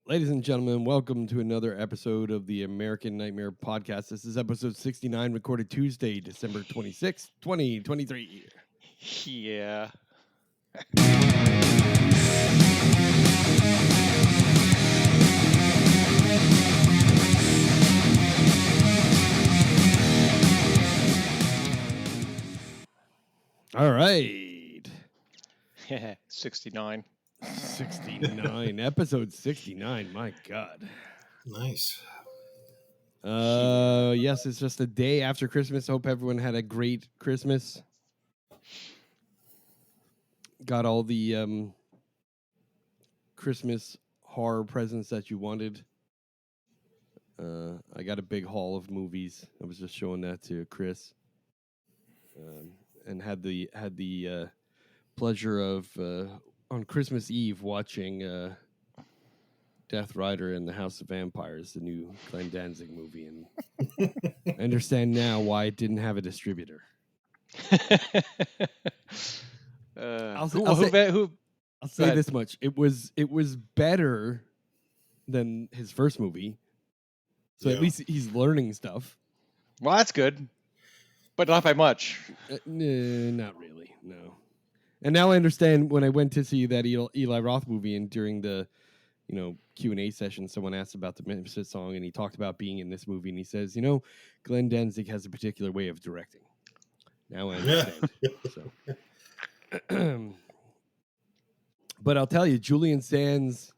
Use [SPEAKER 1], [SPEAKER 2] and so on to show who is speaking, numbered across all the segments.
[SPEAKER 1] Ladies and gentlemen, welcome to another episode of the American Nightmare Podcast. This is episode 69, recorded Tuesday, December 26th, 2023.
[SPEAKER 2] Yeah.
[SPEAKER 1] All right.
[SPEAKER 2] 69.
[SPEAKER 1] 69. Episode 69. My God.
[SPEAKER 3] Nice.
[SPEAKER 1] Yes, it's just a day after Christmas. Hope everyone had a great Christmas. Got all the Christmas horror presents that you wanted. I got a big haul of movies. I was just showing that to Chris. And had the pleasure of on Christmas Eve watching Death Rider and the House of Vampires, the new Glenn Danzig movie, and I understand now why it didn't have a distributor. I'll say this much: it was better than his first movie, so at least he's learning stuff.
[SPEAKER 2] Well, that's good, but not by much.
[SPEAKER 1] Not really, no. And now I understand when I went to see that Eli Roth movie, and during the Q&A session, someone asked about the Memphis song, and he talked about being in this movie, and he says, Glenn Danzig has a particular way of directing. Now I understand. So, but I'll tell you, Julian Sands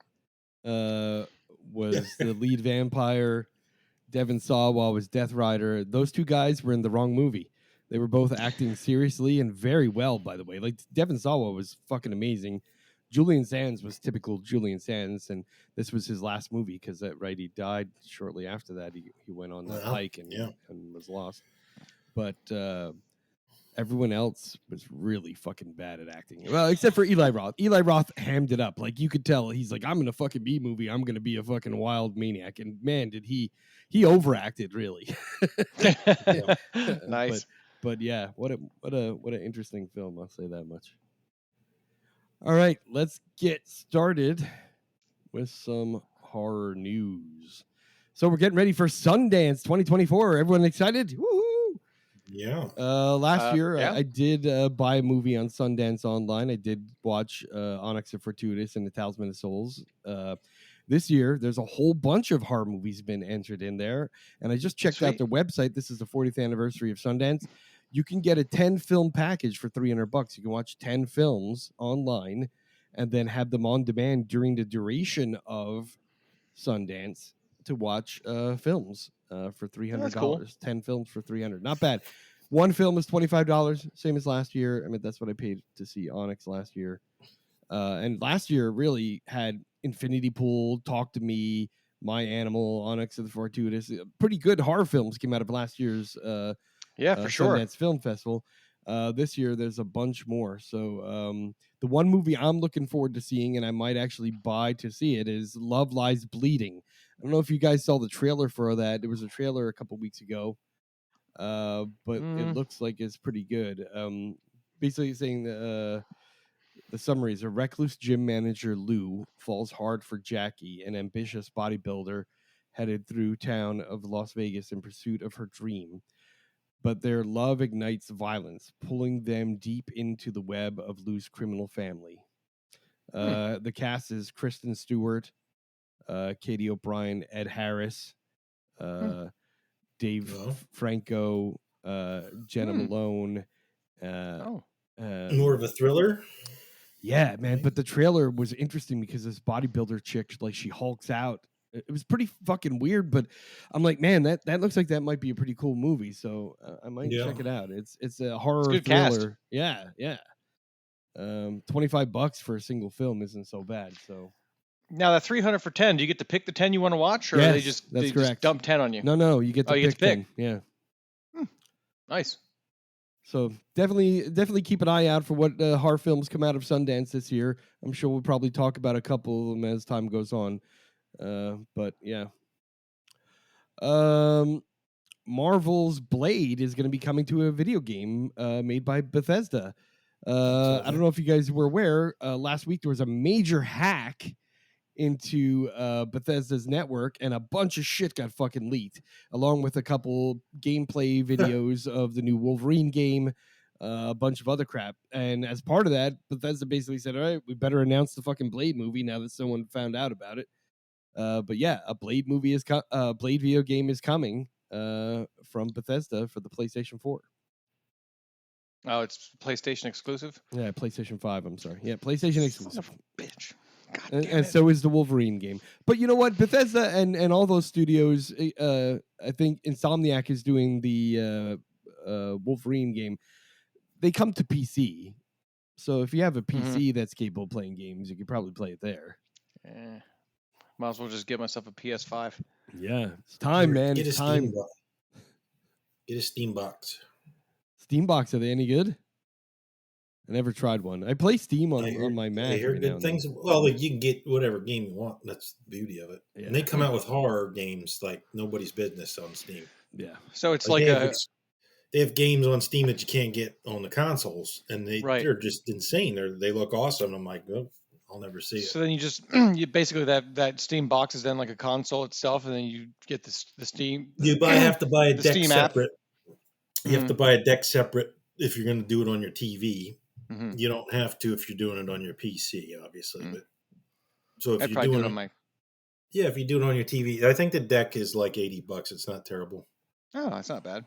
[SPEAKER 1] was the lead vampire. Devon Sawa was Death Rider. Those two guys were in the wrong movie. They were both acting seriously and very well, by the way. Like, Devon Sawa was fucking amazing. Julian Sands was typical Julian Sands, and this was his last movie because he died shortly after that. He went on the hike and was lost. But everyone else was really fucking bad at acting. Well, except for Eli Roth. Eli Roth hammed it up. Like, you could tell. He's like, I'm in a fucking B movie. I'm going to be a fucking wild maniac. And, man, did he overacted, really.
[SPEAKER 2] Nice.
[SPEAKER 1] But yeah, what an interesting film. I'll say that much. All right, let's get started with some horror news. So we're getting ready for Sundance 2024. Everyone excited? Woo-hoo!
[SPEAKER 3] Yeah.
[SPEAKER 1] Last year,
[SPEAKER 2] yeah.
[SPEAKER 1] I did buy a movie on Sundance online. I did watch Onyx and Fortuitous and The Talisman of Souls. This year, there's a whole bunch of horror movies been entered in there. And I just checked out their website. This is the 40th anniversary of Sundance. You can get a 10-film package for $300. You can watch 10 films online and then have them on demand during the duration of Sundance to watch films for $300.
[SPEAKER 2] That's cool.
[SPEAKER 1] 10 films for $300. Not bad. One film is $25, same as last year. I mean, that's what I paid to see Onyx last year. And last year really had Infinity Pool, Talk to Me, My Animal, Onyx and the Fortuitous. Pretty good horror films came out of last year's
[SPEAKER 2] for sure.
[SPEAKER 1] Sundance Film Festival. This year, there's a bunch more. So the one movie I'm looking forward to seeing, and I might actually buy to see it, is Love Lies Bleeding. I don't know if you guys saw the trailer for that. There was a trailer a couple weeks ago, but it looks like it's pretty good. Basically saying the summary is: a recluse gym manager, Lou, falls hard for Jackie, an ambitious bodybuilder headed through town of Las Vegas in pursuit of her dream. But their love ignites violence, pulling them deep into the web of Lou's criminal family. The cast is Kristen Stewart, Katie O'Brien, Ed Harris, Dave Franco, Jenna Malone.
[SPEAKER 3] More of a thriller?
[SPEAKER 1] Yeah, man. But the trailer was interesting because this bodybuilder chick, like, she hulks out. It was pretty fucking weird, but I'm like, man, that looks like that might be a pretty cool movie. So I might check it out. It's a horror thriller.
[SPEAKER 2] Cast.
[SPEAKER 1] Yeah. $25 for a single film isn't so bad. So
[SPEAKER 2] now that $300 for 10, do you get to pick the 10 you want to watch, or they just dump 10 on you?
[SPEAKER 1] No, you get to pick 10. Yeah.
[SPEAKER 2] Nice.
[SPEAKER 1] So definitely keep an eye out for what horror films come out of Sundance this year. I'm sure we'll probably talk about a couple of them as time goes on. But yeah. Marvel's Blade is going to be coming to a video game made by Bethesda. I don't know if you guys were aware. Last week there was a major hack into Bethesda's network, and a bunch of shit got fucking leaked, along with a couple gameplay videos of the new Wolverine game, a bunch of other crap. And as part of that, Bethesda basically said, all right, we better announce the fucking Blade movie now that someone found out about it. But yeah, a Blade movie is Blade video game is coming from Bethesda for the PlayStation 4.
[SPEAKER 2] Oh, it's PlayStation exclusive?
[SPEAKER 1] Yeah, PlayStation 5, I'm sorry. Yeah, PlayStation exclusive.
[SPEAKER 2] Son of a bitch. God
[SPEAKER 1] And,
[SPEAKER 2] damn
[SPEAKER 1] and
[SPEAKER 2] it.
[SPEAKER 1] so is the Wolverine game. But you know what? Bethesda and all those studios, I think Insomniac is doing the Wolverine game. They come to PC. So if you have a PC that's capable of playing games, you could probably play it there.
[SPEAKER 2] Might as well just get myself a PS5.
[SPEAKER 1] Yeah, it's time, man. It's time.
[SPEAKER 3] Get a Steam box.
[SPEAKER 1] Steam box, are they any good? I never tried one. I play Steam on my Mac.
[SPEAKER 3] I hear good things. Well, like, you can get whatever game you want. That's the beauty of it. Yeah. And they come out with horror games like nobody's business on Steam.
[SPEAKER 1] Yeah.
[SPEAKER 2] So it's
[SPEAKER 3] they have games on Steam that you can't get on the consoles, and they're just insane. They look awesome. I'm like, oh, I'll never see it.
[SPEAKER 2] So then you basically that Steam box is then like a console itself, and then you get the Steam.
[SPEAKER 3] You have to buy a deck
[SPEAKER 2] Steam
[SPEAKER 3] separate. You have to buy a deck separate if you're going to do it on your TV. Mm-hmm. You don't have to if you're doing it on your PC, obviously. But so if you're doing it, if you do it on your TV, I think the deck is like $80. It's not terrible.
[SPEAKER 2] Oh, that's not bad.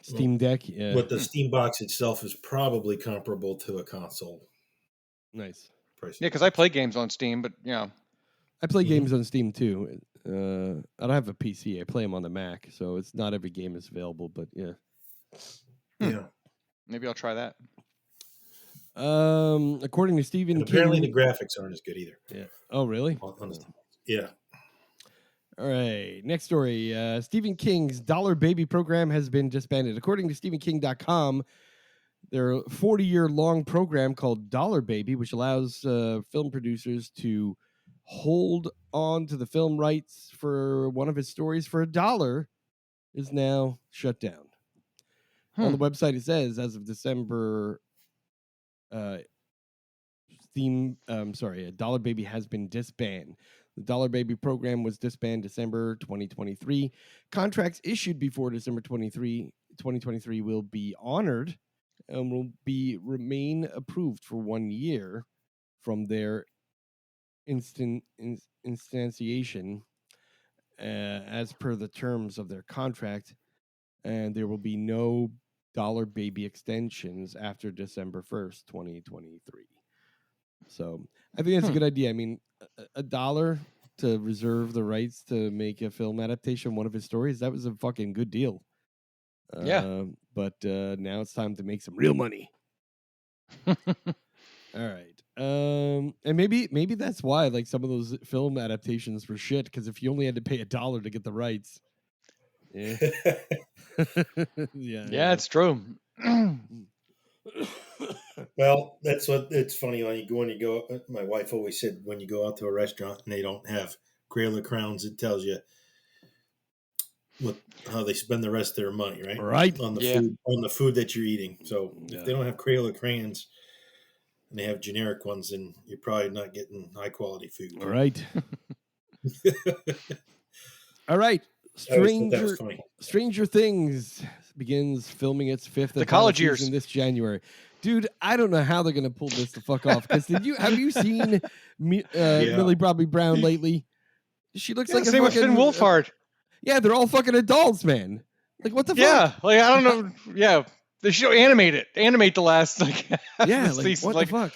[SPEAKER 1] Steam Deck, yeah.
[SPEAKER 3] But the Steam box itself is probably comparable to a console.
[SPEAKER 1] Nice.
[SPEAKER 3] Price.
[SPEAKER 2] Yeah, because I play games on Steam, but yeah.
[SPEAKER 1] I play games on Steam too. I don't have a PC. I play them on the Mac, so it's not every game is available, but yeah.
[SPEAKER 3] Yeah.
[SPEAKER 2] Maybe I'll try that.
[SPEAKER 1] According to Stephen King,
[SPEAKER 3] apparently the graphics aren't as good either.
[SPEAKER 1] Yeah. Oh, really?
[SPEAKER 3] Yeah.
[SPEAKER 1] All right. Next story. Stephen King's Dollar Baby program has been disbanded. According to StephenKing.com, their 40-year-long program called Dollar Baby, which allows film producers to hold on to the film rights for one of his stories for $1, is now shut down. On the website, it says, as of December, Dollar Baby has been disbanded. The Dollar Baby program was disbanded December 2023. Contracts issued before December 2023 will be honored and will remain approved for 1 year from their instantiation as per the terms of their contract, and there will be no Dollar Baby extensions after December 1st, 2023. So I think that's a good idea. I mean, $1 to reserve the rights to make a film adaptation of one of his stories, that was a fucking good deal. But now it's time to make some real money. All right. And maybe that's why like some of those film adaptations were shit, because if you only had to pay $1 to get the rights. Yeah.
[SPEAKER 2] Yeah, it's true.
[SPEAKER 3] Well, it's funny when you go. My wife always said when you go out to a restaurant and they don't have Crayola crowns, it tells you how they spend the rest of their money, right?
[SPEAKER 1] Right.
[SPEAKER 3] On the food that you're eating. So if they don't have Crayola crayons and they have generic ones, then you're probably not getting high quality food.
[SPEAKER 1] All right. All right. Stranger Things begins filming its fifth
[SPEAKER 2] college years
[SPEAKER 1] season this January. Dude, I don't know how they're gonna pull this the fuck off. Because have you seen Millie Bobby Brown lately? She looks like a
[SPEAKER 2] same with Finn Wolfhard.
[SPEAKER 1] Yeah, they're all fucking adults, man. Like what the fuck?
[SPEAKER 2] Yeah, like I don't know. Yeah, they should animate the last like
[SPEAKER 1] what the fuck?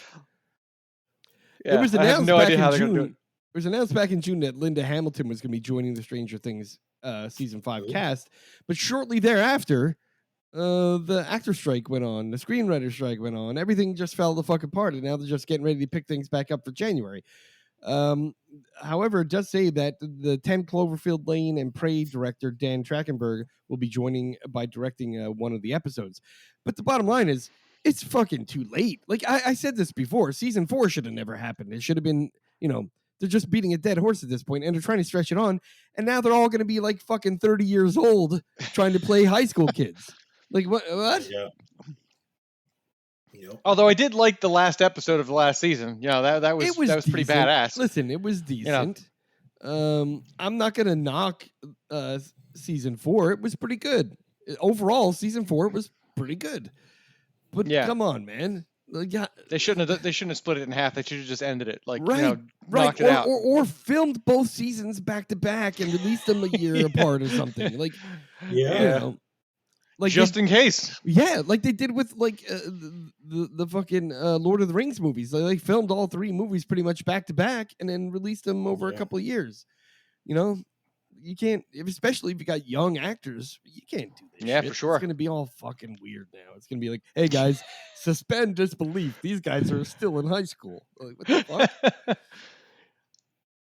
[SPEAKER 2] Yeah,
[SPEAKER 1] it was announced
[SPEAKER 2] I have no idea how they're
[SPEAKER 1] June.
[SPEAKER 2] gonna do it.
[SPEAKER 1] It was announced back in June that Linda Hamilton was going to be joining the Stranger Things season 5 cast, but shortly thereafter, the actor strike went on, the screenwriter strike went on, everything just fell the fuck apart, and now they're just getting ready to pick things back up for January. However, it does say that the 10 Cloverfield Lane and Prey director Dan Trachtenberg will be joining by directing one of the episodes. But the bottom line is, it's fucking too late. Like I said this before, season 4 should have never happened. It should have been, they're just beating a dead horse at this point, and they're trying to stretch it on. And now they're all going to be like fucking 30 years old trying to play high school kids. Like what?
[SPEAKER 3] Yeah.
[SPEAKER 2] Although I did like the last episode of the last season. That was pretty badass.
[SPEAKER 1] Listen, it was decent. I'm not gonna knock season 4. It was pretty good. Overall, season 4 was pretty good. But come on, man.
[SPEAKER 2] They shouldn't have split it in half. They should have just ended it.
[SPEAKER 1] Knocked it out. Or filmed both seasons back to back and released them a year apart or something.
[SPEAKER 2] Just in case.
[SPEAKER 1] Yeah, like they did with the fucking Lord of the Rings movies. They filmed all 3 movies pretty much back to back and then released them over a couple of years. You can't, especially if you got young actors, you can't do this.
[SPEAKER 2] Yeah, for sure.
[SPEAKER 1] It's going to be all fucking weird now. It's going to be like, hey guys, suspend disbelief. These guys are still in high school. Like, what the fuck?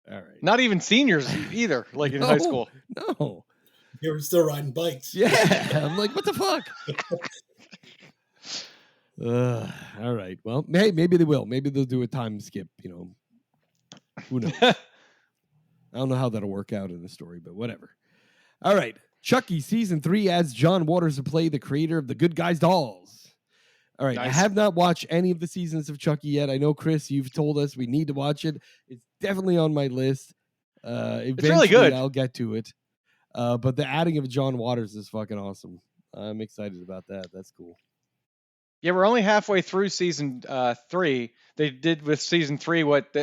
[SPEAKER 1] All right.
[SPEAKER 2] Not even seniors either, in high school.
[SPEAKER 1] No.
[SPEAKER 3] They were still riding bikes.
[SPEAKER 1] Yeah. I'm like, what the fuck? All right. Well, hey, maybe they will. Maybe they'll do a time skip, Who knows? I don't know how that'll work out in the story, but whatever. All right. Chucky Season 3 adds John Waters to play the creator of the Good Guys dolls. All right. Nice. I have not watched any of the seasons of Chucky yet. I know, Chris, you've told us we need to watch it. It's definitely on my list.
[SPEAKER 2] It's really good.
[SPEAKER 1] I'll get to it. But the adding of John Waters is fucking awesome. I'm excited about that. That's cool.
[SPEAKER 2] Yeah, we're only halfway through season 3. They did with season 3 what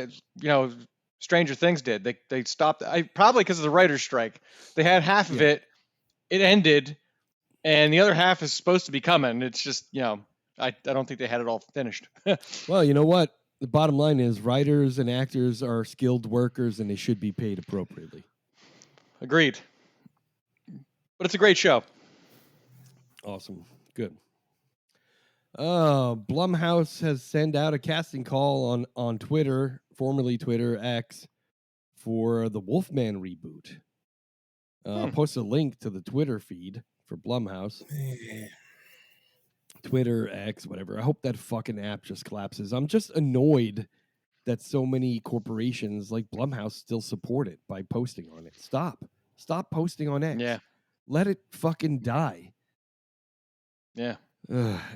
[SPEAKER 2] Stranger Things did. They stopped. Probably because of the writer's strike. They had half of it. It ended, and the other half is supposed to be coming. It's just I don't think they had it all finished.
[SPEAKER 1] Well, you know what? The bottom line is writers and actors are skilled workers, and they should be paid appropriately.
[SPEAKER 2] Agreed. But it's a great show.
[SPEAKER 1] Awesome. Good. Blumhouse has sent out a casting call on Twitter, formerly Twitter X, for the Wolfman reboot. I'll post a link to the Twitter feed for Blumhouse. Twitter X, whatever. I hope that fucking app just collapses. I'm just annoyed that so many corporations like Blumhouse still support it by posting on it. Stop posting on X.
[SPEAKER 2] Yeah.
[SPEAKER 1] Let it fucking die.
[SPEAKER 2] Yeah.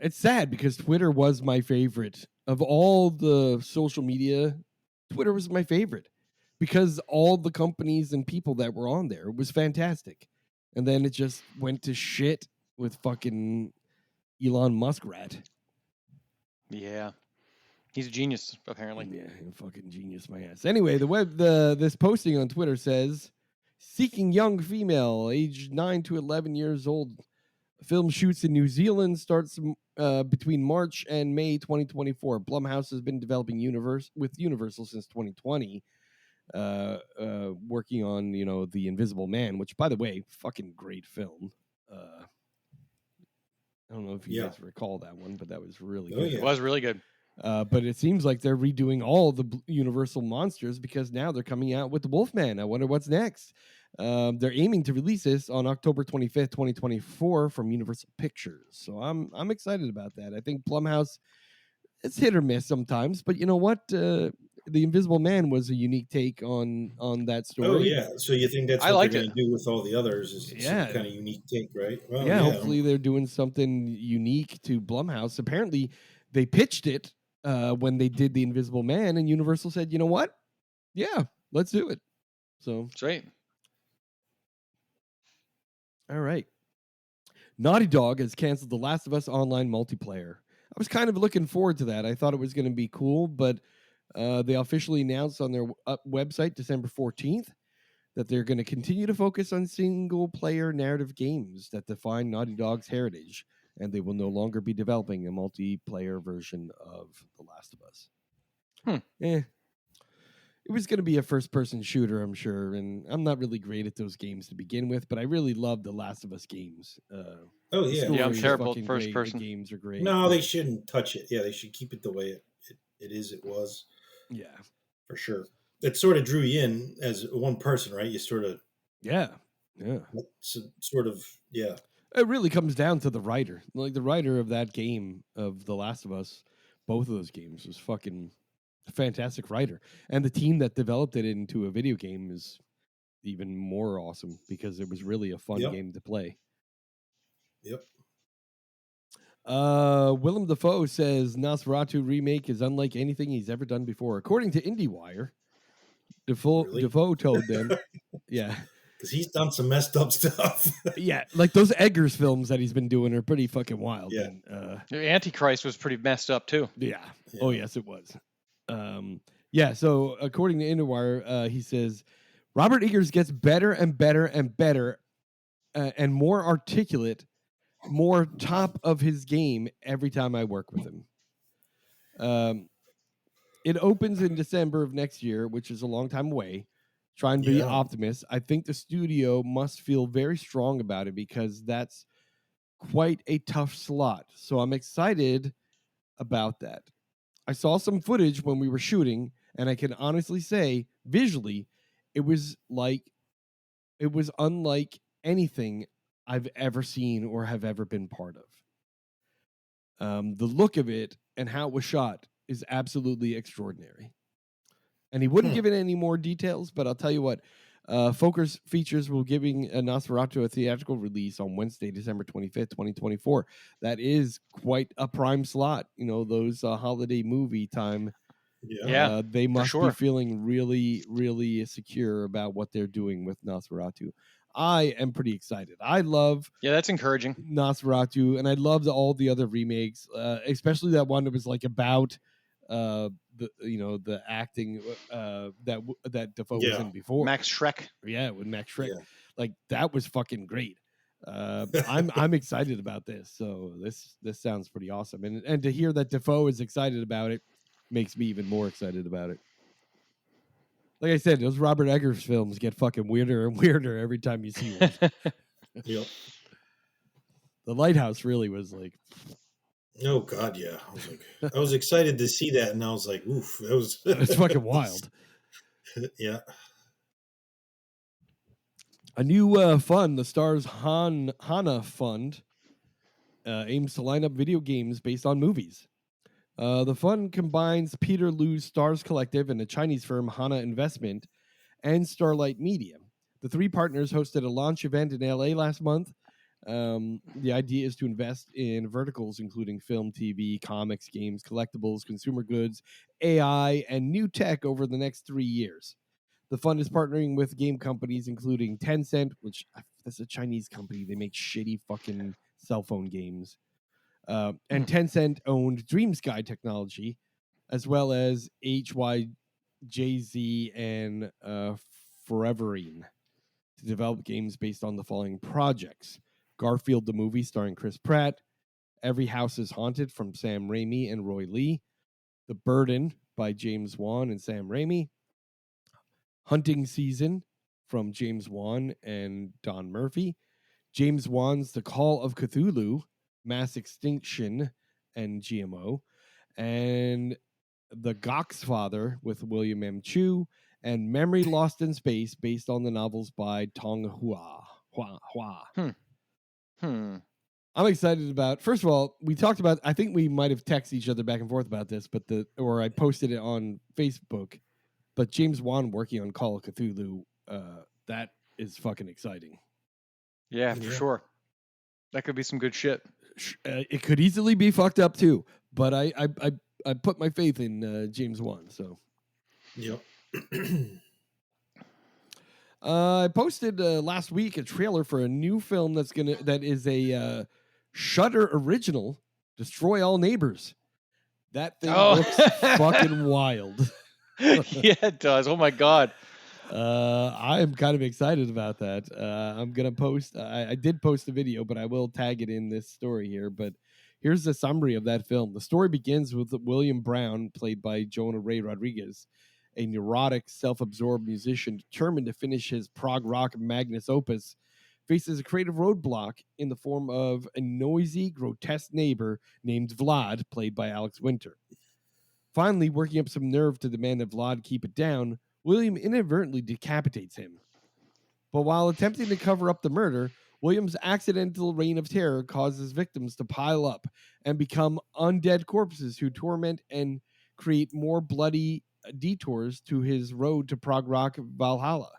[SPEAKER 1] It's sad because Twitter was my favorite. Of all the social media, Twitter was my favorite because all the companies and people that were on there was fantastic. And then it just went to shit with fucking Elon Musk rat.
[SPEAKER 2] Yeah. He's a genius, apparently.
[SPEAKER 1] Yeah, fucking genius, my ass. Anyway, this posting on Twitter says, seeking young female, aged 9 to 11 years old. Film shoots in New Zealand starts between March and May 2024. Blumhouse has been developing with Universal since 2020, working on The Invisible Man, which, by the way, fucking great film. I don't know if you guys recall that one, but that was really good.
[SPEAKER 2] Yeah. It was really good.
[SPEAKER 1] But it seems like they're redoing all the Universal monsters because now they're coming out with the Wolfman. I wonder what's next. They're aiming to release this on October 25th, 2024 from Universal Pictures. So I'm excited about that. I think Blumhouse, it's hit or miss sometimes, but you know what? The Invisible Man was a unique take on that story.
[SPEAKER 3] Oh, yeah. So you think that's what they're going to do with all the others is some kind of unique take, right? Well,
[SPEAKER 1] yeah, hopefully they're doing something unique to Blumhouse. Apparently, they pitched it when they did The Invisible Man, and Universal said, you know what? Yeah, let's do it. So
[SPEAKER 2] that's right.
[SPEAKER 1] All right. Naughty Dog has canceled The Last of Us online multiplayer. I was kind of looking forward to that. I thought it was going to be cool, but they officially announced on their website December 14th that they're going to continue to focus on single-player narrative games that define Naughty Dog's heritage, and they will no longer be developing a multiplayer version of The Last of Us. It was going to be a first-person shooter, I'm sure, and I'm not really great at those games to begin with, but I really love The Last of Us games.
[SPEAKER 2] Yeah, I'm terrible at first-person.
[SPEAKER 1] The games are great.
[SPEAKER 3] No, they shouldn't touch it. Yeah, they should keep it the way it was.
[SPEAKER 1] Yeah.
[SPEAKER 3] For sure. It sort of drew you in as one person, right? You sort of...
[SPEAKER 1] Yeah.
[SPEAKER 3] Sort of, yeah.
[SPEAKER 1] It really comes down to the writer. Like, the writer of that game, of The Last of Us, both of those games, was fucking... a fantastic writer, and the team that developed it into a video game is even more awesome because it was really a fun game to play.
[SPEAKER 3] Yep.
[SPEAKER 1] Willem Dafoe says Nosferatu remake is unlike anything he's ever done before. According to IndieWire, Dafoe told them, yeah.
[SPEAKER 3] Because he's done some messed up stuff.
[SPEAKER 1] Yeah, like those Eggers films that he's been doing are pretty fucking wild.
[SPEAKER 3] Yeah.
[SPEAKER 1] And,
[SPEAKER 2] Antichrist was pretty messed up too.
[SPEAKER 1] Yeah. Oh, yes, it was. Yeah, so according to IndieWire, he says, Robert Eggers gets better and better and better and more articulate, more top of his game every time I work with him. It opens in December of next year, which is a long time away. Trying to be optimist. I think the studio must feel very strong about it because that's quite a tough slot. So I'm excited about that. I saw some footage when we were shooting, and I can honestly say, visually, it was unlike anything I've ever seen or have ever been part of. The look of it and how it was shot is absolutely extraordinary. And he wouldn't give it any more details, but I'll tell you what, Focus Features will giving Nosferatu a theatrical release on Wednesday, December 25th, 2024. That is quite a prime slot. You know, those holiday movie time.
[SPEAKER 2] Yeah,
[SPEAKER 1] they must be feeling really, really secure about what they're doing with Nosferatu. I am pretty excited. I love
[SPEAKER 2] that's encouraging.
[SPEAKER 1] Nosferatu, and I loved all the other remakes, especially that one that was like about the acting that Dafoe was in before.
[SPEAKER 2] Max Schreck.
[SPEAKER 1] Yeah, with Max Schreck. Yeah. Like that was fucking great. I'm excited about this. So this sounds pretty awesome. And to hear that Dafoe is excited about it makes me even more excited about it. Like I said, those Robert Eggers films get fucking weirder and weirder every time you see one.
[SPEAKER 3] Yep.
[SPEAKER 1] The Lighthouse really was like,
[SPEAKER 3] oh God, yeah. I was excited to see that, and I was like, oof,
[SPEAKER 1] it's fucking wild.
[SPEAKER 3] Yeah.
[SPEAKER 1] A new fund, the Stars Hana Fund, aims to line up video games based on movies. The fund combines Peter Liu's Stars Collective and the Chinese firm Hana Investment and Starlight Media. The three partners hosted a launch event in LA last month. The idea is to invest in verticals including film, TV, comics, games, collectibles, consumer goods, AI, and new tech over the next 3 years. The fund is partnering with game companies including Tencent, which that's a Chinese company. They make shitty fucking cell phone games. And Tencent-owned DreamSky Technology, as well as HYJZ and Foreverine, to develop games based on the following projects. Garfield the Movie starring Chris Pratt, Every House is Haunted from Sam Raimi and Roy Lee, The Burden by James Wan and Sam Raimi, Hunting Season from James Wan and Don Murphy, James Wan's The Call of Cthulhu, Mass Extinction and GMO, and The Goxfather with William M. Chu, and Memory Lost in Space based on the novels by Tong Hua. I'm excited about. First of all, we talked about. I think we might have texted each other back and forth about this, or I posted it on Facebook. But James Wan working on Call of Cthulhu, that is fucking exciting.
[SPEAKER 2] Yeah, for sure. That could be some good shit.
[SPEAKER 1] It could easily be fucked up too, but I put my faith in James Wan. So,
[SPEAKER 3] yep.
[SPEAKER 1] I posted last week a trailer for a new film that is a Shudder original, Destroy All Neighbors. That thing looks fucking wild.
[SPEAKER 2] Yeah, it does. Oh my God.
[SPEAKER 1] I am kind of excited about that. I'm gonna post. I did post a video, but I will tag it in this story here. But here's the summary of that film. The story begins with William Brown, played by Jonah Ray Rodriguez, a neurotic, self-absorbed musician determined to finish his prog rock magnus opus, faces a creative roadblock in the form of a noisy, grotesque neighbor named Vlad, played by Alex Winter. Finally, working up some nerve to demand that Vlad keep it down, William inadvertently decapitates him. But while attempting to cover up the murder, William's accidental reign of terror causes victims to pile up and become undead corpses who torment and create more bloody detours to his road to prog rock Valhalla.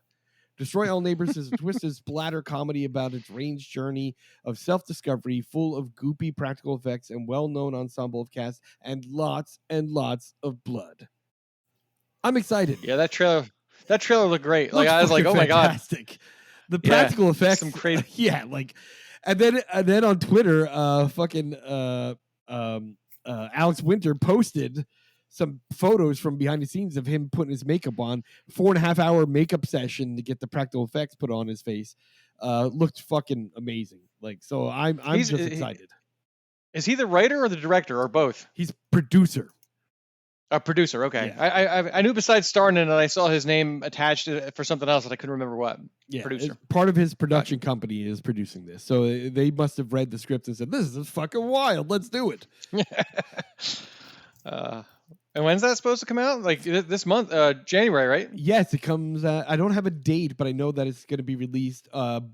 [SPEAKER 1] Destroy All Neighbors is a twisted splatter comedy about its strange journey of self-discovery, full of goopy practical effects and well-known ensemble of cast, and lots of blood. I'm excited.
[SPEAKER 2] Yeah, that trailer looked great. Like,
[SPEAKER 1] Looks
[SPEAKER 2] I was like, oh my God.
[SPEAKER 1] fantastic. The practical effects.
[SPEAKER 2] Some crazy.
[SPEAKER 1] Yeah, like, and then on Twitter, Alex Winter posted some photos from behind the scenes of him putting his makeup on. 4.5 hour makeup session to get the practical effects put on his face. Looked fucking amazing. Like, so I'm just excited.
[SPEAKER 2] Is he the writer or the director or both?
[SPEAKER 1] He's producer.
[SPEAKER 2] A producer, okay.
[SPEAKER 1] Yeah.
[SPEAKER 2] I knew besides starring in it, I saw his name attached for something else that I couldn't remember what.
[SPEAKER 1] Yeah,
[SPEAKER 2] producer.
[SPEAKER 1] Part of his production company is producing this, so they must have read the script and said, "This is fucking wild. Let's do it."
[SPEAKER 2] And when's that supposed to come out? Like this month, January, right?
[SPEAKER 1] Yes, it comes. I don't have a date, but I know that it's going to be released on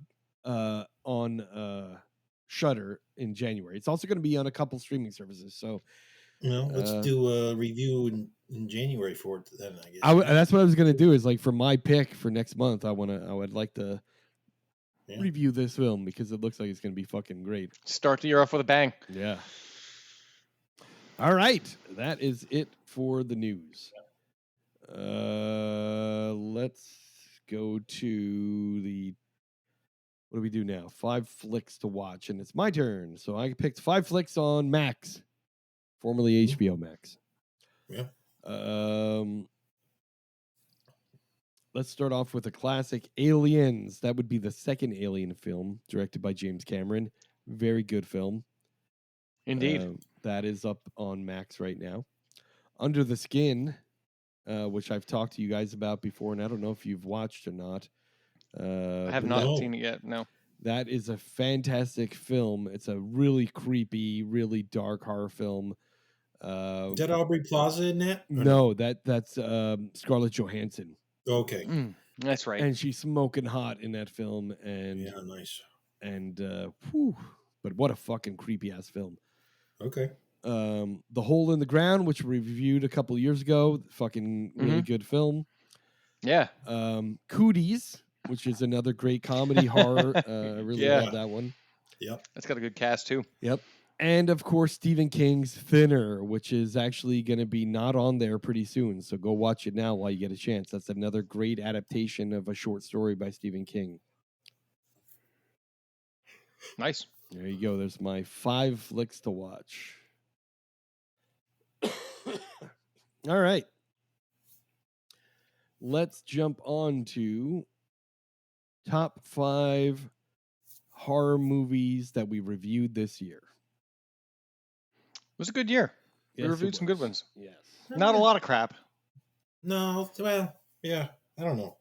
[SPEAKER 1] Shudder in January. It's also going to be on a couple streaming services. So.
[SPEAKER 3] Well, let's do a review in January for it then, I guess.
[SPEAKER 1] That's what I was going to do is like for my pick for next month, I would like to review this film because it looks like it's going to be fucking great.
[SPEAKER 2] Start the year off with a bang.
[SPEAKER 1] Yeah. All right. That is it for the news. Let's go to what do we do now? 5 flicks to watch, and it's my turn. So I picked 5 flicks on Max. Formerly HBO Max.
[SPEAKER 3] Yeah.
[SPEAKER 1] Let's start off with a classic, Aliens. That would be the second Alien film, directed by James Cameron. Very good film.
[SPEAKER 2] Indeed.
[SPEAKER 1] That is up on Max right now. Under the Skin, which I've talked to you guys about before, and I don't know if you've watched or not.
[SPEAKER 2] I have not seen it yet, no.
[SPEAKER 1] That is a fantastic film. It's a really creepy, really dark horror film.
[SPEAKER 3] Is that Aubrey Plaza in that?
[SPEAKER 1] No, that's Scarlett Johansson.
[SPEAKER 3] Okay.
[SPEAKER 2] That's right.
[SPEAKER 1] And she's smoking hot in that film. And
[SPEAKER 3] yeah, nice.
[SPEAKER 1] And but what a fucking creepy ass film.
[SPEAKER 3] Okay.
[SPEAKER 1] The Hole in the Ground, which we reviewed a couple of years ago, fucking really good film.
[SPEAKER 2] Yeah.
[SPEAKER 1] Cooties, which is another great comedy horror. I really love that one.
[SPEAKER 3] Yep.
[SPEAKER 2] That's got a good cast too.
[SPEAKER 1] Yep. And of course, Stephen King's Thinner, which is actually going to be not on there pretty soon. So go watch it now while you get a chance. That's another great adaptation of a short story by Stephen King.
[SPEAKER 2] Nice.
[SPEAKER 1] There you go. There's my 5 flicks to watch. All right. Let's jump on to top 5 horror movies that we reviewed this year.
[SPEAKER 2] It was a good year.
[SPEAKER 1] Yes,
[SPEAKER 2] we reviewed some good ones.
[SPEAKER 1] Yes.
[SPEAKER 2] Not a lot of crap.
[SPEAKER 3] No, well, yeah, I don't know.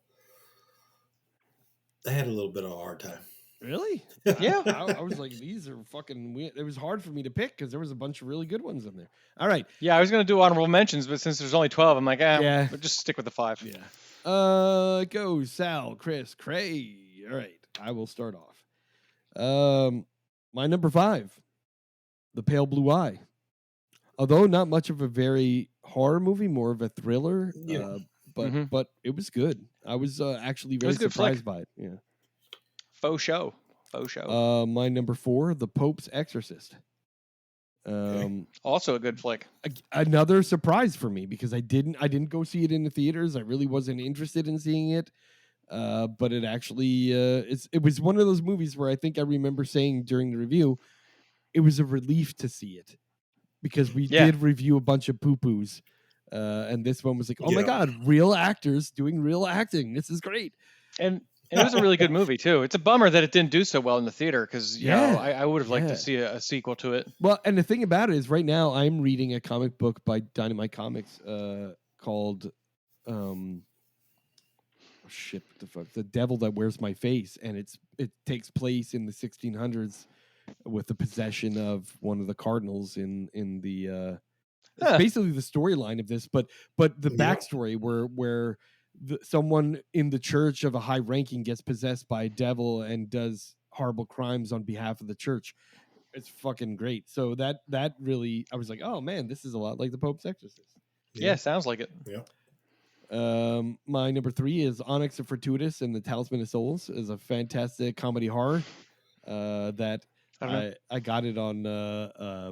[SPEAKER 3] I had a little bit of a hard time.
[SPEAKER 1] Really?
[SPEAKER 2] Yeah.
[SPEAKER 1] I was like, these are fucking weird. It was hard for me to pick because there was a bunch of really good ones in there. All right.
[SPEAKER 2] Yeah, I was going to do honorable mentions, but since there's only 12, I'm like, but just stick with the 5.
[SPEAKER 1] Yeah. Go Sal, Chris, Cray. All right. I will start off. My number 5, The Pale Blue Eye. Although not much of a very horror movie, more of a thriller.
[SPEAKER 3] Yeah.
[SPEAKER 1] But it was good. I was actually very surprised by it. Yeah.
[SPEAKER 2] Faux show.
[SPEAKER 1] My number 4, The Pope's Exorcist.
[SPEAKER 2] Also a good flick.
[SPEAKER 1] Another surprise for me because I didn't go see it in the theaters. I really wasn't interested in seeing it. But it actually it was one of those movies where I think I remember saying during the review, it was a relief to see it because we did review a bunch of poo-poos. And this one was like, oh my God, real actors doing real acting. This is great.
[SPEAKER 2] And it was a really good movie too. It's a bummer that it didn't do so well in the theater because I would have liked to see a sequel to it.
[SPEAKER 1] Well, and the thing about it is right now I'm reading a comic book by Dynamite Comics called The Devil That Wears My Face, and it takes place in the 1600s with the possession of one of the cardinals in the it's basically the storyline of this, but the backstory where someone in the church of a high ranking gets possessed by a devil and does horrible crimes on behalf of the church. It's fucking great. So that really, I was like, oh man, this is a lot like The Pope's Exorcist.
[SPEAKER 2] Yeah, sounds like it.
[SPEAKER 3] Yeah.
[SPEAKER 1] My number 3 is Onyx and Fortuitous and the Talisman of Souls. Is a fantastic comedy horror that I got it on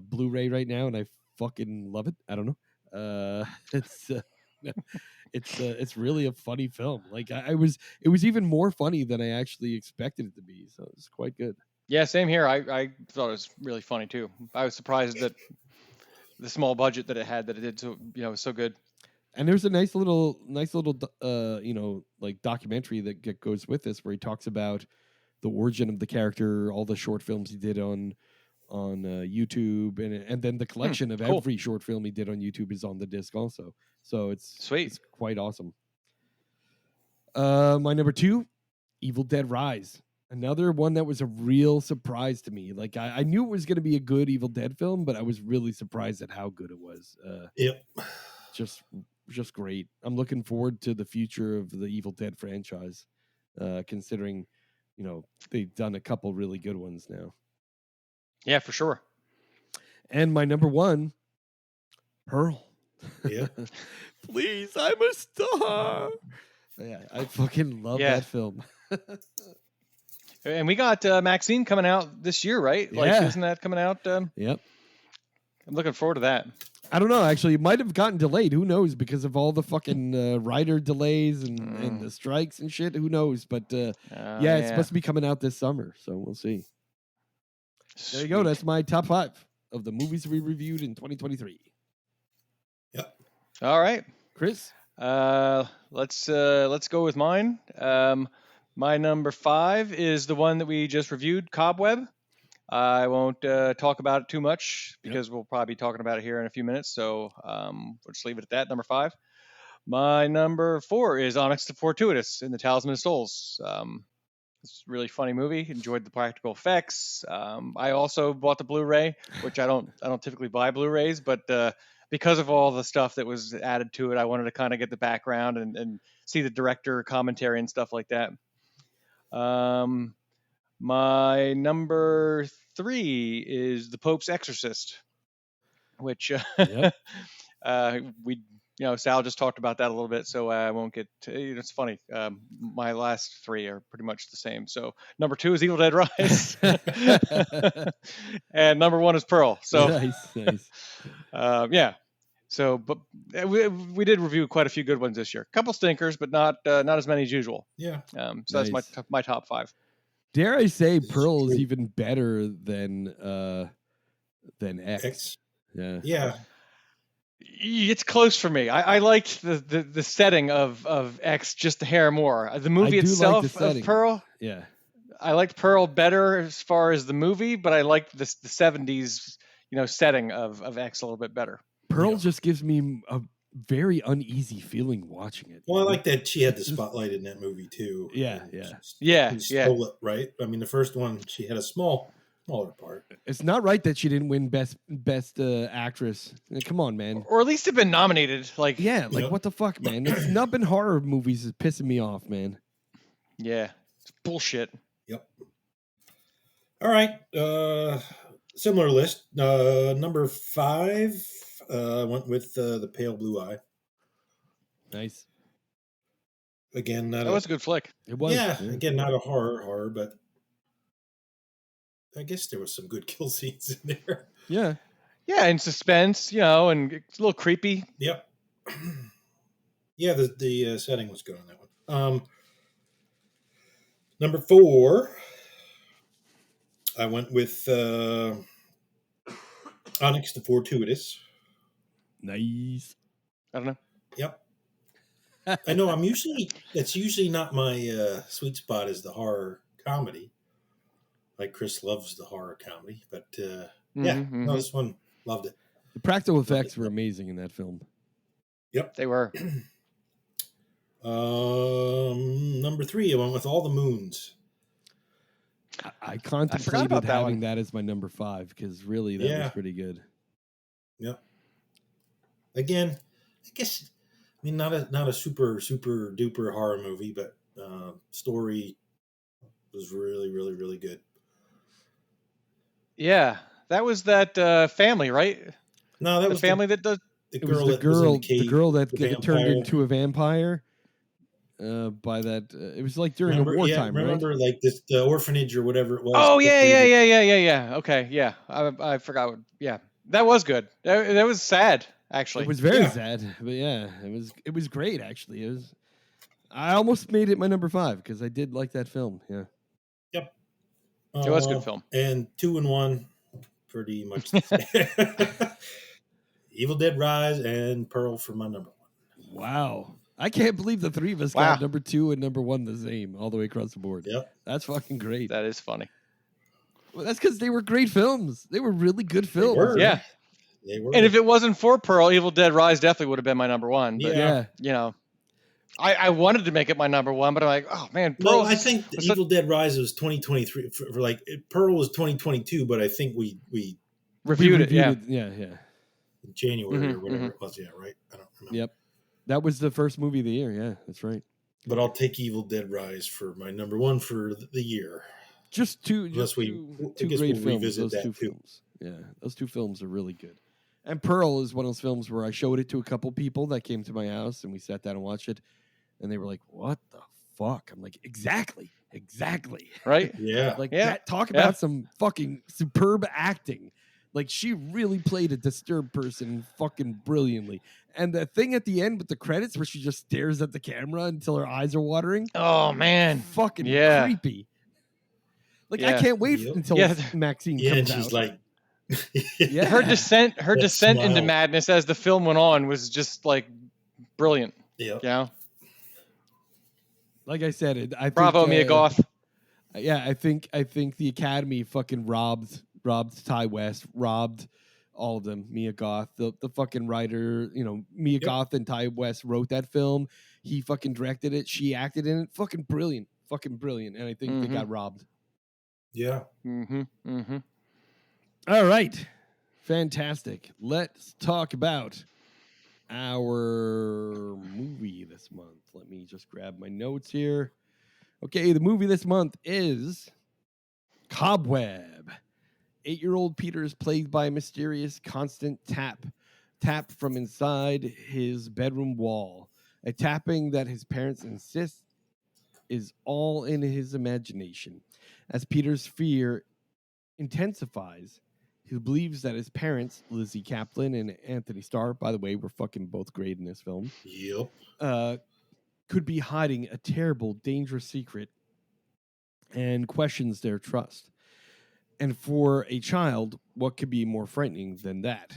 [SPEAKER 1] Blu-ray right now, and I fucking love it. I don't know. It's really a funny film. Like it was even more funny than I actually expected it to be. So it's quite good.
[SPEAKER 2] Yeah, same here. I thought it was really funny too. I was surprised that the small budget that it had, that it did so good.
[SPEAKER 1] And there's a nice little like documentary that goes with this, where he talks about the origin of the character, all the short films he did on YouTube, and then the collection of every short film he did on YouTube is on the disc also. So it's
[SPEAKER 2] sweet.
[SPEAKER 1] It's quite awesome. My number 2, Evil Dead Rise. Another one that was a real surprise to me. Like I knew it was going to be a good Evil Dead film, but I was really surprised at how good it was.
[SPEAKER 3] Yep.
[SPEAKER 1] Just great. I'm looking forward to the future of the Evil Dead franchise, considering, they've done a couple really good ones now.
[SPEAKER 2] Yeah, for sure.
[SPEAKER 1] And my number 1, Pearl.
[SPEAKER 3] Yeah.
[SPEAKER 1] Please, I'm a star. Yeah, I fucking love that film.
[SPEAKER 2] And we got Maxine coming out this year, right?
[SPEAKER 1] Yeah.
[SPEAKER 2] Like, isn't that coming out?
[SPEAKER 1] Yep.
[SPEAKER 2] I'm looking forward to that.
[SPEAKER 1] I don't know. Actually, it might have gotten delayed. Who knows? Because of all the fucking writer delays and the strikes and shit. Who knows? But it's supposed to be coming out this summer. So we'll see. Sweet. There you go. That's my top 5 of the movies we reviewed in 2023.
[SPEAKER 3] Yep.
[SPEAKER 2] All right,
[SPEAKER 1] Chris.
[SPEAKER 2] Let's go with mine. My number 5 is the one that we just reviewed, Cobweb. I won't talk about it too much because we'll probably be talking about it here in a few minutes. So we'll just leave it at that. Number 5. My number 4 is Onyx and Fortuitous in the Talisman of Souls. It's a really funny movie. Enjoyed the practical effects. I also bought the Blu-ray, which I don't typically buy Blu-rays, but because of all the stuff that was added to it, I wanted to kind of get the background and see the director commentary and stuff like that. My number 3 is The Pope's Exorcist, which we Sal just talked about that a little bit, so I won't get to, it's funny. My last 3 are pretty much the same. So number 2 is Evil Dead Rise, and number 1 is Pearl. So
[SPEAKER 1] nice.
[SPEAKER 2] So, but we did review quite a few good ones this year. A couple stinkers, but not as many as usual.
[SPEAKER 3] Yeah.
[SPEAKER 2] So nice. That's my top 5.
[SPEAKER 1] Dare I say, Pearl is even better than X. Yeah.
[SPEAKER 3] Yeah.
[SPEAKER 2] It's close for me. I liked the setting of X just a hair more. The movie itself of Pearl.
[SPEAKER 1] Yeah.
[SPEAKER 2] I liked Pearl better as far as the movie, but I liked the 70s, setting of X a little bit better.
[SPEAKER 1] Pearl just gives me a very uneasy feeling watching it.
[SPEAKER 3] Well, I like that she had the spotlight in that movie too.
[SPEAKER 2] Yeah.
[SPEAKER 3] She stole it, right? I mean, the first one she had a smaller part.
[SPEAKER 1] It's not right that she didn't win best actress. Come on, man.
[SPEAKER 2] Or at least have been nominated. What
[SPEAKER 1] the fuck, man? It's snubbing horror movies is pissing me off, man.
[SPEAKER 2] Yeah, it's bullshit.
[SPEAKER 3] Yep. All right. Similar list. Number 5. Went with The Pale Blue Eye.
[SPEAKER 1] Nice.
[SPEAKER 3] Again,
[SPEAKER 2] that was a good flick.
[SPEAKER 1] It was.
[SPEAKER 3] Yeah. Again, not a horror, but I guess there was some good kill scenes in there.
[SPEAKER 1] Yeah.
[SPEAKER 2] Yeah, and suspense, and it's a little creepy.
[SPEAKER 3] Yep. Yeah, the setting was good on that one. Number 4, I went with Onyx the Fortuitous.
[SPEAKER 1] Nice.
[SPEAKER 2] I don't know.
[SPEAKER 3] Yep. I know. That's usually not my sweet spot, is the horror comedy. Like Chris loves the horror comedy, but no, this one loved it.
[SPEAKER 1] The practical effects were amazing in that film.
[SPEAKER 3] Yep,
[SPEAKER 2] they were.
[SPEAKER 3] Number 3, I went with All the Moons.
[SPEAKER 1] I contemplated having that as my number 5 because really that was pretty good.
[SPEAKER 3] Yep. Again, I guess not a super duper horror movie, but story was really, really, really good.
[SPEAKER 2] Yeah, that was that family, right?
[SPEAKER 3] No, that was
[SPEAKER 2] family that does.
[SPEAKER 1] It was the girl that get turned into a vampire. By that, it was like during a wartime,
[SPEAKER 3] remember,
[SPEAKER 1] right?
[SPEAKER 3] like the orphanage or whatever it was.
[SPEAKER 2] Oh yeah. Okay, yeah, I forgot. Yeah, that was good. That was sad, actually.
[SPEAKER 1] It was very sad, but yeah, it was great. Actually, I almost made it my number 5 because I did like that film. Yeah.
[SPEAKER 3] Yep.
[SPEAKER 2] It was a good film.
[SPEAKER 3] And 2 and 1, pretty much. Evil Dead Rise and Pearl for my number 1.
[SPEAKER 1] Wow. I can't believe the 3 of us got number 2 and number 1 the same all the way across the board.
[SPEAKER 3] Yep.
[SPEAKER 1] That's fucking great.
[SPEAKER 2] That is funny.
[SPEAKER 1] Well, that's because they were great films. They were really good films.
[SPEAKER 2] Yeah.
[SPEAKER 3] They were.
[SPEAKER 2] And if it wasn't for Pearl, Evil Dead Rise definitely would have been my number 1. But, you know, I wanted to make it my number 1, but I'm like, oh, man. Pearl.
[SPEAKER 3] No, I think Evil Dead Rise was 2023. For like, Pearl was 2022, but I think we
[SPEAKER 2] reviewed it. Yeah.
[SPEAKER 3] In January or whatever it was. Yeah, right? I don't remember.
[SPEAKER 1] Yep. That was the first movie of the year. Yeah, that's right.
[SPEAKER 3] But I'll take Evil Dead Rise for my number 1 for the year.
[SPEAKER 1] Just two great films. Those two films. Yeah, those 2 films are really good. And Pearl is one of those films where I showed it to a couple people that came to my house and we sat down and watched it. And they were like, what the fuck? I'm like, exactly.
[SPEAKER 2] Right?
[SPEAKER 3] Yeah.
[SPEAKER 1] Like, talk about some fucking superb acting. Like, she really played a disturbed person fucking brilliantly. And the thing at the end with the credits where she just stares at the camera until her eyes are watering.
[SPEAKER 2] Oh, man.
[SPEAKER 1] Fucking creepy. Like, I can't wait until Maxine comes out.
[SPEAKER 3] And she's like...
[SPEAKER 2] Her descent into madness as the film went on was just, like, brilliant.
[SPEAKER 3] Yeah.
[SPEAKER 2] You know?
[SPEAKER 1] Like I said, I think...
[SPEAKER 2] Bravo, Mia Goth.
[SPEAKER 1] Yeah, I think the Academy fucking robbed Ty West, robbed all of them. Mia Goth, the fucking writer, you know, Mia Goth and Ty West wrote that film. He fucking directed it. She acted in it. Fucking brilliant. And I think they got robbed.
[SPEAKER 3] Yeah.
[SPEAKER 1] All right. Fantastic. Let's talk about our movie this month. Let me just grab my notes here. Okay, the movie this month is Cobweb. 8-year-old Peter is plagued by a mysterious constant tap from inside his bedroom wall. A tapping that his parents insist is all in his imagination. As Peter's fear intensifies, he believes that his parents, Lizzie Kaplan and Anthony Starr, by the way, were fucking both great in this film.
[SPEAKER 3] Yep.
[SPEAKER 1] Could be hiding a terrible, dangerous secret and questions their trust. And for a child, what could be more frightening than that?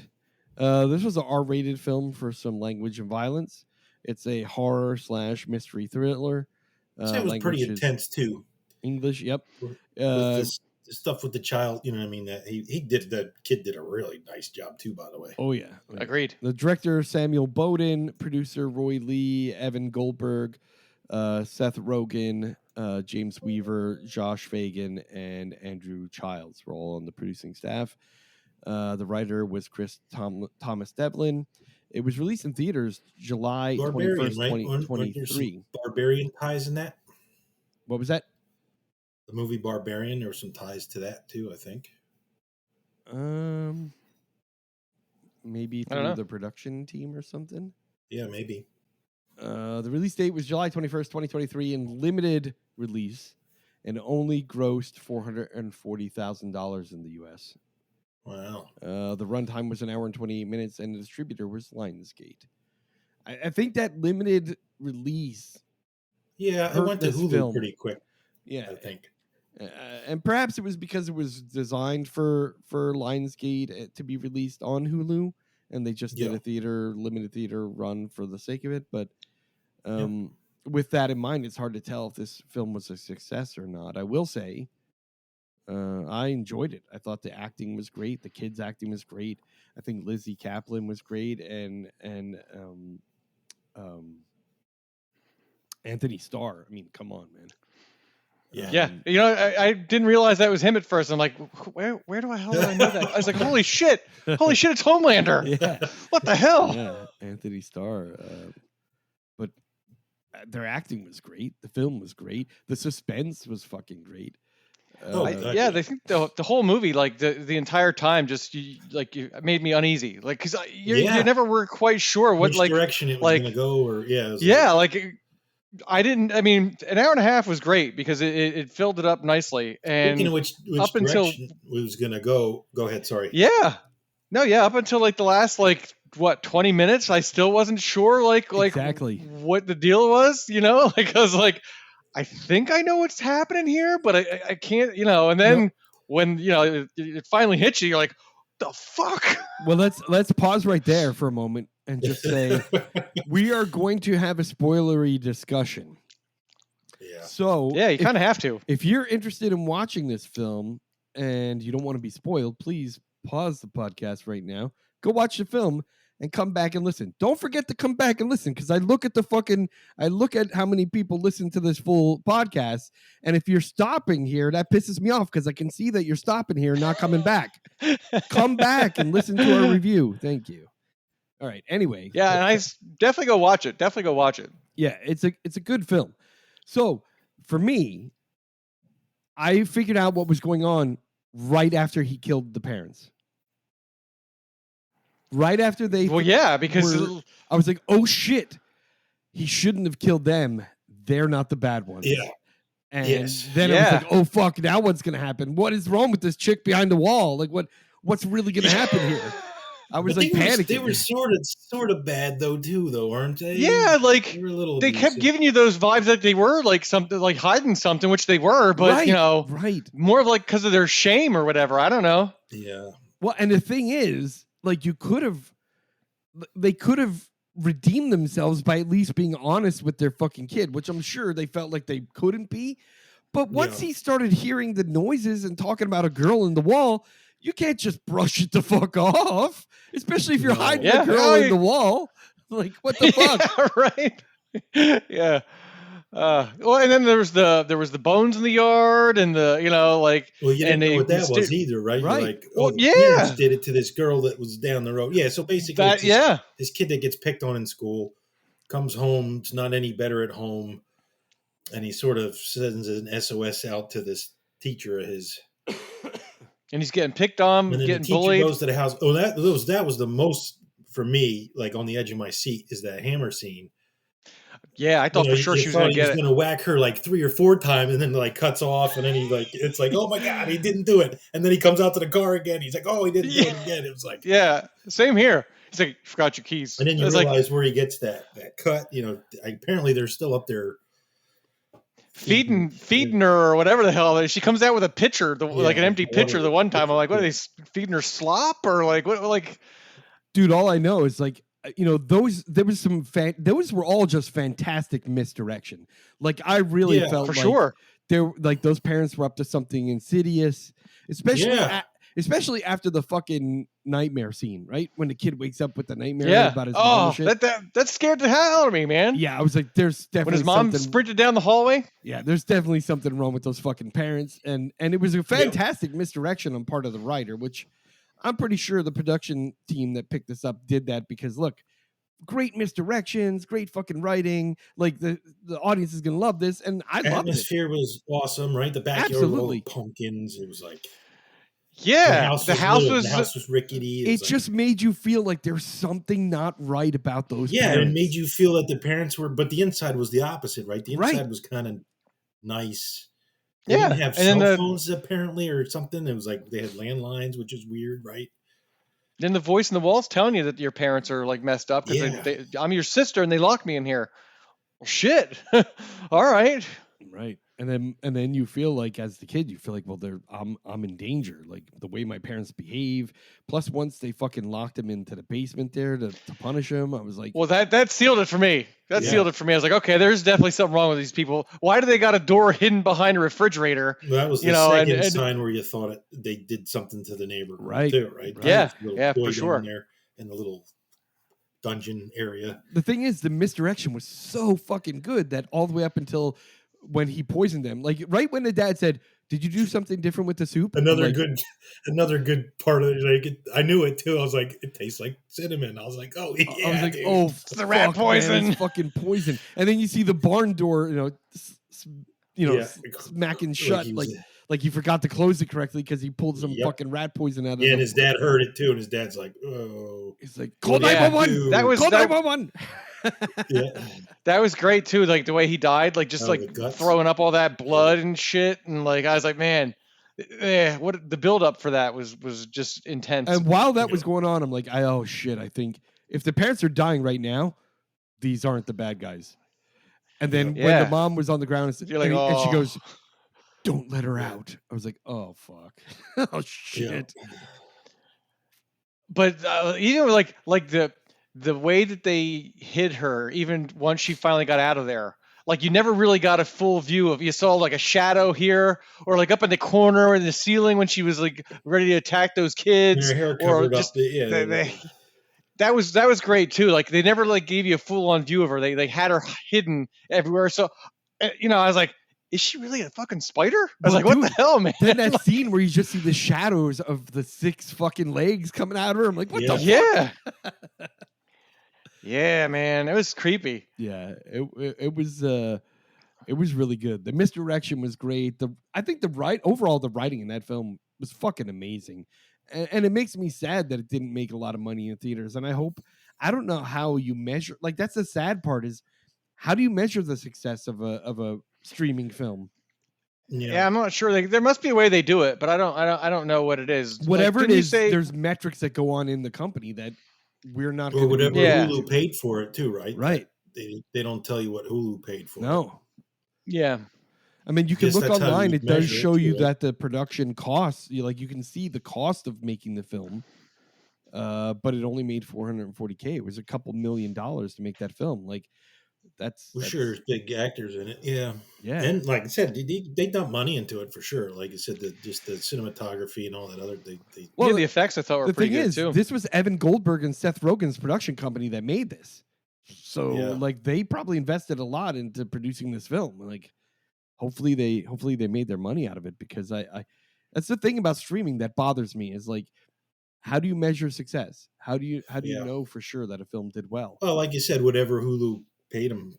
[SPEAKER 1] This was an R-rated film for some language and violence. It's a horror/mystery thriller.
[SPEAKER 3] It was pretty intense too.
[SPEAKER 1] English, yep.
[SPEAKER 3] The stuff with the child, you know what I mean? That the kid did a really nice job too, by the way.
[SPEAKER 1] Oh yeah.
[SPEAKER 2] Agreed.
[SPEAKER 1] The director, Samuel Bowden, producer Roy Lee, Evan Goldberg, Seth Rogen, James Weaver, Josh Fagan, and Andrew Childs were all on the producing staff. The writer was Chris Thomas Devlin. It was released in theaters July 21st, 2023.
[SPEAKER 3] Barbarian ties in that?
[SPEAKER 1] What was that?
[SPEAKER 3] The movie Barbarian, there were some ties to that too, I think.
[SPEAKER 1] Maybe through the production team or something.
[SPEAKER 3] Yeah, maybe.
[SPEAKER 1] The release date was July 21st, 2023 in limited release and only grossed $440,000 in the U.S.
[SPEAKER 3] Wow.
[SPEAKER 1] The runtime was 1 hour and 28 minutes and the distributor was Lionsgate. I think that limited release.
[SPEAKER 3] Yeah, it went to Hulu pretty quick.
[SPEAKER 1] Yeah.
[SPEAKER 3] I think.
[SPEAKER 1] And perhaps it was because it was designed for Lionsgate to be released on Hulu, and they just did a limited theater run for the sake of it. But with that in mind, it's hard to tell if this film was a success or not. I will say, I enjoyed it. I thought the acting was great. The kids' acting was great. I think Lizzie Kaplan was great, and Anthony Starr. I mean, come on, man.
[SPEAKER 2] Yeah. You know, I didn't realize that was him at first. I'm like, where the hell did I know that? I was like, holy shit, it's Homelander.
[SPEAKER 1] Yeah.
[SPEAKER 2] What the hell?
[SPEAKER 1] Yeah, Anthony Starr. But their acting was great. The film was great. The suspense was fucking great.
[SPEAKER 2] They think the whole movie, like the entire time, just you made me uneasy, like because you never were quite sure what
[SPEAKER 3] which direction it was going to go, or
[SPEAKER 2] I didn't. I mean, an hour and a half was great because it filled it up nicely. And
[SPEAKER 3] speaking of which direction it was going to go ahead. Sorry.
[SPEAKER 2] Yeah. No. Yeah. Up until like the last 20 minutes, I still wasn't sure
[SPEAKER 1] exactly
[SPEAKER 2] what the deal was. Like I was like, I think I know what's happening here, but I can't. And then when it finally hits you, you're like, the fuck.
[SPEAKER 1] Well, let's pause right there for a moment and just say we are going to have a spoilery discussion.
[SPEAKER 3] Yeah.
[SPEAKER 1] So
[SPEAKER 2] you kind of have to.
[SPEAKER 1] If you're interested in watching this film and you don't want to be spoiled, please pause the podcast right now. Go watch the film and come back and listen. Don't forget to come back and listen, because I look at how many people listen to this full podcast, and if you're stopping here, that pisses me off because I can see that you're stopping here and not coming back. Come back and listen to our review. Thank you. All right. Anyway.
[SPEAKER 2] Yeah, and I definitely go watch it.
[SPEAKER 1] Yeah, it's a good film. So for me, I figured out what was going on right after he killed the parents. Right after they...
[SPEAKER 2] Well, yeah, because...
[SPEAKER 1] I was like, oh, shit. He shouldn't have killed them. They're not the bad ones.
[SPEAKER 3] Yeah.
[SPEAKER 1] And then I was like, oh, fuck, now what's going to happen? What is wrong with this chick behind the wall? Like, what's really going to happen here? I was panicking.
[SPEAKER 3] They were sort of bad, though, aren't they?
[SPEAKER 2] Yeah, they kept giving you those vibes that they were something, hiding something, which they were, but, more of because of their shame or whatever. I don't know.
[SPEAKER 3] Yeah.
[SPEAKER 1] Well, and the thing is, they could have redeemed themselves by at least being honest with their fucking kid, which I'm sure they felt like they couldn't be. But once he started hearing the noises and talking about a girl in the wall, you can't just brush it the fuck off, especially if you're hiding a girl in the wall. Like, what the fuck?
[SPEAKER 2] Right? Yeah. And then there was the bones in the yard, and
[SPEAKER 3] you didn't know what that was either, right?
[SPEAKER 1] Right.
[SPEAKER 3] The parents did it to this girl that was down the road. Yeah. So basically, this kid that gets picked on in school comes home. It's not any better at home, and he sort of sends an SOS out to this teacher of his.
[SPEAKER 2] And he's getting picked on,
[SPEAKER 3] and then
[SPEAKER 2] getting
[SPEAKER 3] the teacher
[SPEAKER 2] bullied.
[SPEAKER 3] Goes to the house. Oh, that was the most for me, on the edge of my seat, is that hammer scene.
[SPEAKER 2] Yeah, I thought for sure she was going to get it.
[SPEAKER 3] He's going to whack her 3 or 4 times, and then cuts off, and then he it's oh my god, he didn't do it. And then he comes out to the car again. He's like, oh, he didn't do it again. It was
[SPEAKER 2] same here. He's like, you forgot your keys.
[SPEAKER 3] And then you realize where he gets that cut. Apparently they're still up there
[SPEAKER 2] feeding her or whatever the hell. She comes out with a pitcher, an empty pitcher. The one time I'm like, what are they feeding her, slop or what?
[SPEAKER 1] Dude, all I know is those were all just fantastic misdirection. I really felt
[SPEAKER 2] for sure
[SPEAKER 1] they're those parents were up to something insidious, especially after the fucking nightmare scene, right? When the kid wakes up with the nightmare about his mom.
[SPEAKER 2] That scared the hell out of me, man.
[SPEAKER 1] Yeah, I was like, there's definitely
[SPEAKER 2] when his mom sprinted down the hallway.
[SPEAKER 1] Yeah, there's definitely something wrong with those fucking parents, and it was a fantastic misdirection on part of the writer, which I'm pretty sure the production team that picked this up did that because, look, great misdirections, great fucking writing. The audience is going to love this, and I loved it.
[SPEAKER 3] Atmosphere was awesome, right? The backyard with all the pumpkins. It was
[SPEAKER 2] the house
[SPEAKER 3] was rickety.
[SPEAKER 1] It just made you feel like there's something not right about those parents.
[SPEAKER 3] It made you feel that the parents were, but the inside was the opposite, right? The inside was kind of nice. They didn't have cell phones apparently or something. It was they had landlines, which is weird, right?
[SPEAKER 2] Then the voice in the walls telling you that your parents are messed up because I'm your sister and they locked me in here. Well, shit. All right.
[SPEAKER 1] Right. And then you feel as the kid, you feel well, I'm in danger. The way my parents behave. Plus, once they fucking locked him into the basement there to punish him, I was like,
[SPEAKER 2] well, that sealed it for me. Sealed it for me. I was like, okay, there's definitely something wrong with these people. Why do they got a door hidden behind a refrigerator?
[SPEAKER 3] Well, that was the second sign where you thought they did something to the neighborhood,
[SPEAKER 1] right?
[SPEAKER 3] Too, right?
[SPEAKER 2] Yeah, for sure.
[SPEAKER 3] There in the little dungeon area.
[SPEAKER 1] The thing is, the misdirection was so fucking good that all the way up until when he poisoned them, right when the dad said, "Did you do something different with the soup?"
[SPEAKER 3] Another good part of it. I knew it too. I was like, it tastes like cinnamon. I was like, oh yeah.
[SPEAKER 1] I was like,
[SPEAKER 3] dude.
[SPEAKER 1] oh,
[SPEAKER 2] it's the rat poison.
[SPEAKER 1] Man, it's fucking poison. And then you see the barn door, smacking shut, Like he forgot to close it correctly because he pulled some fucking rat poison out of it.
[SPEAKER 3] Yeah, and his dad heard it too, and his dad's like, "Oh."
[SPEAKER 1] He's like, "Call 911." Call 911.
[SPEAKER 3] Yeah,
[SPEAKER 2] that was great too. Like the way he died, like just like throwing up all that blood and shit, and like I was like, man, what the build up for that was just intense.
[SPEAKER 1] And while that was going on, I'm like, oh shit, I think if the parents are dying right now, these aren't the bad guys. And then when the mom was on the ground and she goes, "Don't let her out," I was like, oh fuck. Oh shit.
[SPEAKER 2] Yeah. But like the way that they hid her, even once she finally got out of there, like you never really got a full view of. You saw like a shadow here, or like up in the corner in the ceiling when she was like ready to attack those kids, or just that was great too. Like they never like gave you a full on view of her. They had her hidden everywhere. So I was like, is she really a fucking spider? I was like, what the hell, man?
[SPEAKER 1] Then that scene where you just see the shadows of the 6 fucking legs coming out of her. I'm like, what the fuck?
[SPEAKER 2] Yeah, man, it was creepy.
[SPEAKER 1] Yeah, it was really good. The misdirection was great. I think the writing in that film was fucking amazing, and it makes me sad that it didn't make a lot of money in theaters. And I don't know how you measure. Like that's the sad part is, how do you measure the success of a streaming film?
[SPEAKER 2] Yeah, I'm not sure. There must be a way they do it, but I don't know what it is.
[SPEAKER 1] Whatever it is, there's metrics that go on in the company that we're not.
[SPEAKER 3] Or whatever Hulu paid for it too, right?
[SPEAKER 1] Right.
[SPEAKER 3] They don't tell you what Hulu paid for.
[SPEAKER 1] No.
[SPEAKER 2] Yeah.
[SPEAKER 1] I mean, you can look online. It does show you that the production costs. You can see the cost of making the film, but it only made $440K. It was a couple $1 million to make that film. Like that's
[SPEAKER 3] sure there's big actors in it. Yeah.
[SPEAKER 1] Yeah.
[SPEAKER 3] And like I said, they dump money into it for sure. Like I said, just the cinematography and all that other.
[SPEAKER 2] Well, the effects I thought were pretty good too.
[SPEAKER 1] This was Evan Goldberg and Seth Rogen's production company that made this. So like they probably invested a lot into producing this film. Like hopefully they made their money out of it, because I that's the thing about streaming that bothers me is like, how do you measure success? How do you know for sure that a film did well?
[SPEAKER 3] Well, like you said, whatever Hulu paid them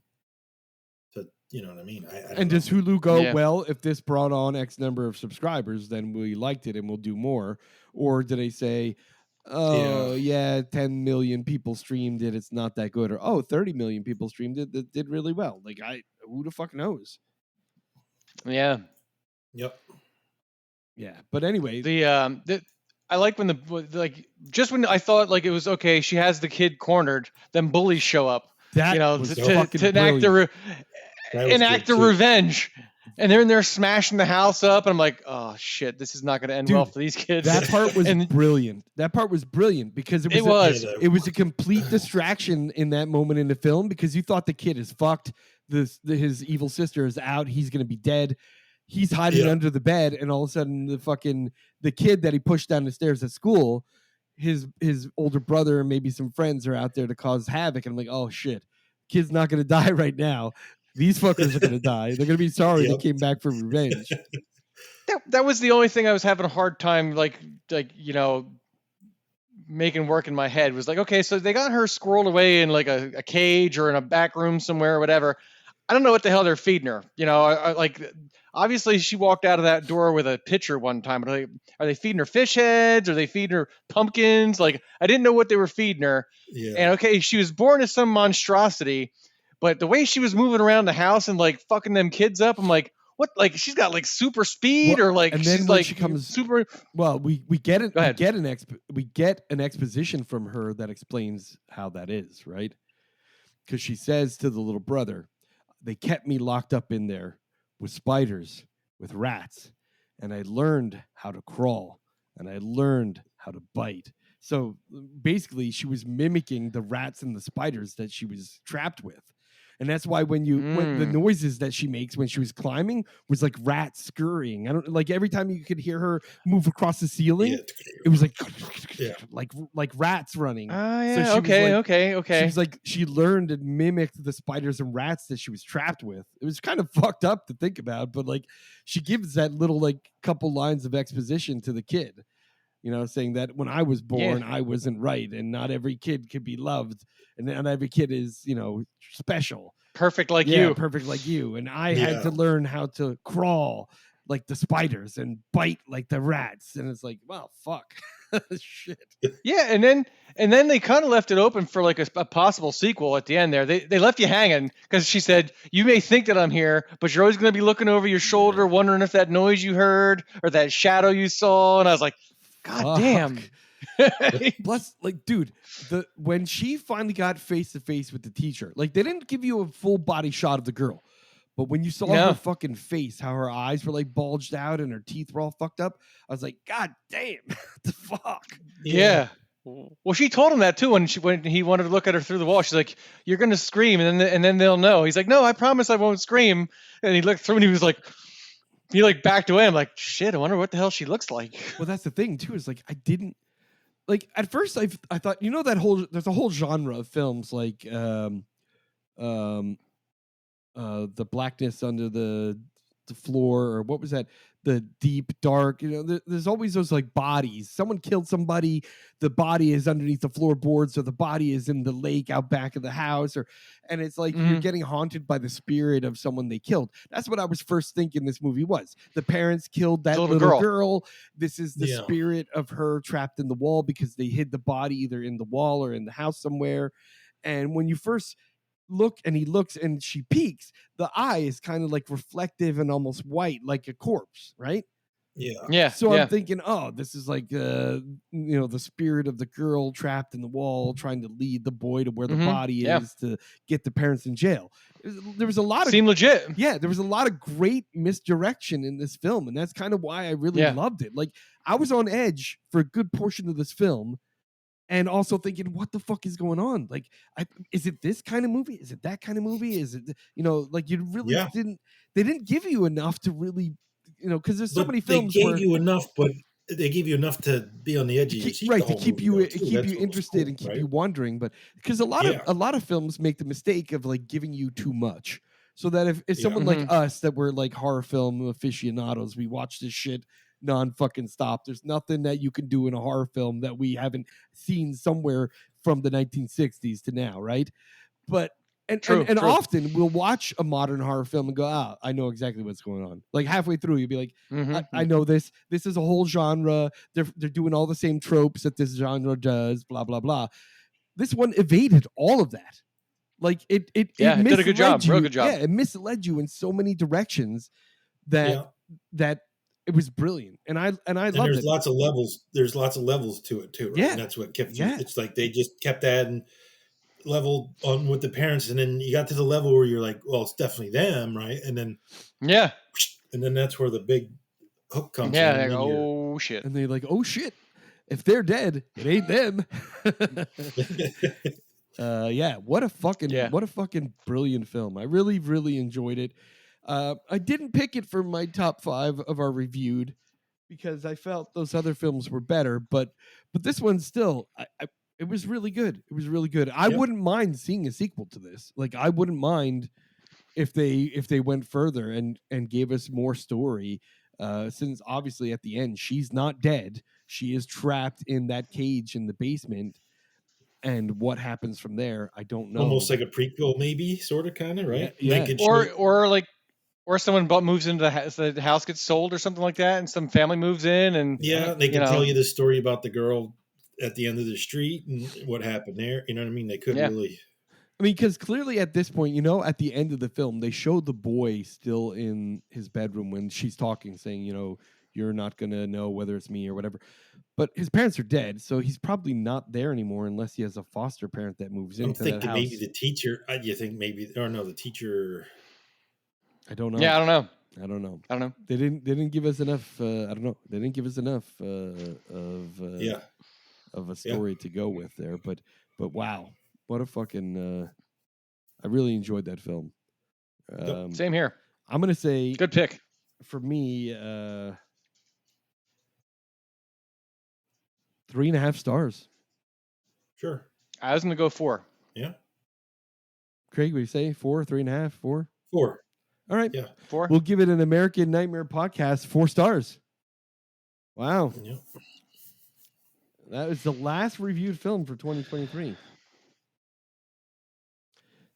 [SPEAKER 3] to, you know what I mean? I
[SPEAKER 1] does Hulu go, well, if this brought on X number of subscribers, then we liked it and we'll do more? Or do they say, 10 million people streamed it, it's not that good? Or 30 million people streamed it, that did really well? Like who the fuck knows?
[SPEAKER 2] Yeah.
[SPEAKER 3] Yep.
[SPEAKER 1] Yeah. But anyway,
[SPEAKER 2] I like when just when I thought like it was okay, she has the kid cornered, then bullies show up.
[SPEAKER 1] That
[SPEAKER 2] to enact the revenge, and they're in there smashing the house up, and I'm like, oh shit, this is not going to end well for these kids.
[SPEAKER 1] That part was brilliant. That part was brilliant because it was a complete distraction in that moment in the film, because you thought the kid is fucked. His evil sister is out. He's going to be dead. He's hiding under the bed, and all of a sudden the kid that he pushed down the stairs at school, his older brother and maybe some friends are out there to cause havoc. And I'm like, oh shit, kid's not going to die right now. These fuckers are going to die. They're going to be sorry they came back for revenge.
[SPEAKER 2] That was the only thing I was having a hard time, making work in my head. Was like, okay, so they got her squirreled away in like a cage or in a back room somewhere or whatever. I don't know what the hell they're feeding her. Obviously she walked out of that door with a pitcher one time. Are they feeding her fish heads? Are they feeding her pumpkins? Like, I didn't know what they were feeding her.
[SPEAKER 3] Yeah.
[SPEAKER 2] And okay, she was born as some monstrosity, but the way she was moving around the house and like fucking them kids up, I'm like, what? Like she's got like super speed, or like, and then she's like she comes super.
[SPEAKER 1] Well, we get it. We get an exposition from her that explains how that is, right? Because she says to the little brother, they kept me locked up in there with spiders, with rats, and I learned how to crawl, and I learned how to bite. So basically, she was mimicking the rats and the spiders that she was trapped with. And that's why when the noises that she makes when she was climbing was like rats scurrying. I don't like every time you could hear her move across the ceiling, it was like rats running.
[SPEAKER 2] Oh yeah, so okay.
[SPEAKER 1] She was like, she learned and mimicked the spiders and rats that she was trapped with. It was kind of fucked up to think about, but like she gives that little like couple lines of exposition to the kid, saying that when I was born, I wasn't right, and not every kid could be loved, and not every kid is, special.
[SPEAKER 2] Perfect like you.
[SPEAKER 1] Perfect like you. And I had to learn how to crawl. like the spiders and bite like the rats, and it's like, well, fuck, shit.
[SPEAKER 2] Yeah, and then they kind of left it open for like a possible sequel at the end. There, they left you hanging because she said, "You may think that I'm here, but you're always going to be looking over your shoulder, wondering if that noise you heard or that shadow you saw." And I was like, "God damn."
[SPEAKER 1] Plus, like, dude, when she finally got face to face with the teacher, like, they didn't give you a full body shot of the girl, but when you saw her fucking face, how her eyes were like bulged out and her teeth were all fucked up, I was like, God damn, what the fuck?
[SPEAKER 2] Yeah. Well, she told him that too when he wanted to look at her through the wall. She's like, "You're gonna scream, and then they'll know." He's like, "No, I promise I won't scream." And he looked through and he was like, he like backed away. I'm like, shit, I wonder what the hell she looks like.
[SPEAKER 1] Well, that's the thing too. Is like I didn't. Like at first, I thought, there's a whole genre of films like the blackness under the floor, or what was that? The deep dark. There's always those like bodies. Someone killed somebody. The body is underneath the floorboards, or the body is in the lake out back of the house, and it's like you're getting haunted by the spirit of someone they killed. That's what I was first thinking this movie was. The parents killed that little girl. This is the spirit of her trapped in the wall because they hid the body either in the wall or in the house somewhere. And when you first look and he looks and she peeks, the eye is kind of like reflective and almost white, like a corpse, right? So I'm thinking, oh, this is like the spirit of the girl trapped in the wall trying to lead the boy to where the body is to get the parents in jail. There was a lot of
[SPEAKER 2] legit.
[SPEAKER 1] Yeah, there was a lot of great misdirection in this film, and that's kind of why I really loved it. Like, I was on edge for a good portion of this film, and also thinking, what the fuck is going on? Like, is it this kind of movie? Is it that kind of movie? Is it, like, you really they didn't give you enough to really, because there's so many films
[SPEAKER 3] they gave you enough, but they gave you enough to be on the edge of your seat,
[SPEAKER 1] right? To keep you interested and keep you wondering. But because a lot of films make the mistake of like giving you too much, so that if someone like us that were like horror film aficionados, we watch this shit non-fucking stop. There's nothing that you can do in a horror film that we haven't seen somewhere from the 1960s to now, right? But and often we'll watch a modern horror film and go, I know exactly what's going on. Like halfway through, you'll be like, I know this. This is a whole genre. They're doing all the same tropes that this genre does. Blah blah blah. This one evaded all of that. Like it did
[SPEAKER 2] a good job. Real good job.
[SPEAKER 1] Yeah, it misled you in so many directions that it was brilliant, and I loved it.
[SPEAKER 3] There's lots of levels. There's lots of levels to it too, right?
[SPEAKER 1] Yeah,
[SPEAKER 3] and that's what kept you. It's like they just kept adding level on with the parents, and then you got to the level where you're like, well, it's definitely them, right? And then and then that's where the big hook comes in.
[SPEAKER 2] Yeah, oh shit,
[SPEAKER 1] and they're like, oh shit, if they're dead, it ain't them. What a fucking brilliant film. I really, really enjoyed it. I didn't pick it for my top 5 of our reviewed because I felt those other films were better, but this one still, it was really good. It was really good. I wouldn't mind seeing a sequel to this. Like, I wouldn't mind if they went further and gave us more story. Since obviously at the end she's not dead, she is trapped in that cage in the basement. And what happens from there, I don't know.
[SPEAKER 3] Almost like a prequel, maybe, sort of, kind of, right?
[SPEAKER 1] Yeah.
[SPEAKER 2] Or someone moves into the house gets sold or something like that, and some family moves in, and
[SPEAKER 3] they can tell you the story about the girl at the end of the street and what happened there. You know what I mean? They could really.
[SPEAKER 1] I mean, because clearly at this point, at the end of the film, they showed the boy still in his bedroom when she's talking, saying, you're not gonna know whether it's me or whatever. But his parents are dead, so he's probably not there anymore unless he has a foster parent that moves into that house. I'm
[SPEAKER 3] thinking maybe the teacher. You think maybe, or no, the teacher.
[SPEAKER 1] I don't know.
[SPEAKER 2] Yeah, I don't know.
[SPEAKER 1] They didn't give us enough. I don't know. They didn't give us enough of a story to go with there. But wow, what a fucking! I really enjoyed that film.
[SPEAKER 2] Same here.
[SPEAKER 1] I'm gonna say
[SPEAKER 2] good pick
[SPEAKER 1] for me. 3.5 stars.
[SPEAKER 3] Sure.
[SPEAKER 2] I was gonna go 4.
[SPEAKER 3] Yeah.
[SPEAKER 1] Craig, what do you say? 4, 3.5, 4?
[SPEAKER 3] 4.
[SPEAKER 1] All right.
[SPEAKER 3] Yeah.
[SPEAKER 2] 4.
[SPEAKER 1] We'll give it an American Nightmare podcast 4 stars. Wow.
[SPEAKER 3] Yep.
[SPEAKER 1] That was the last reviewed film for 2023.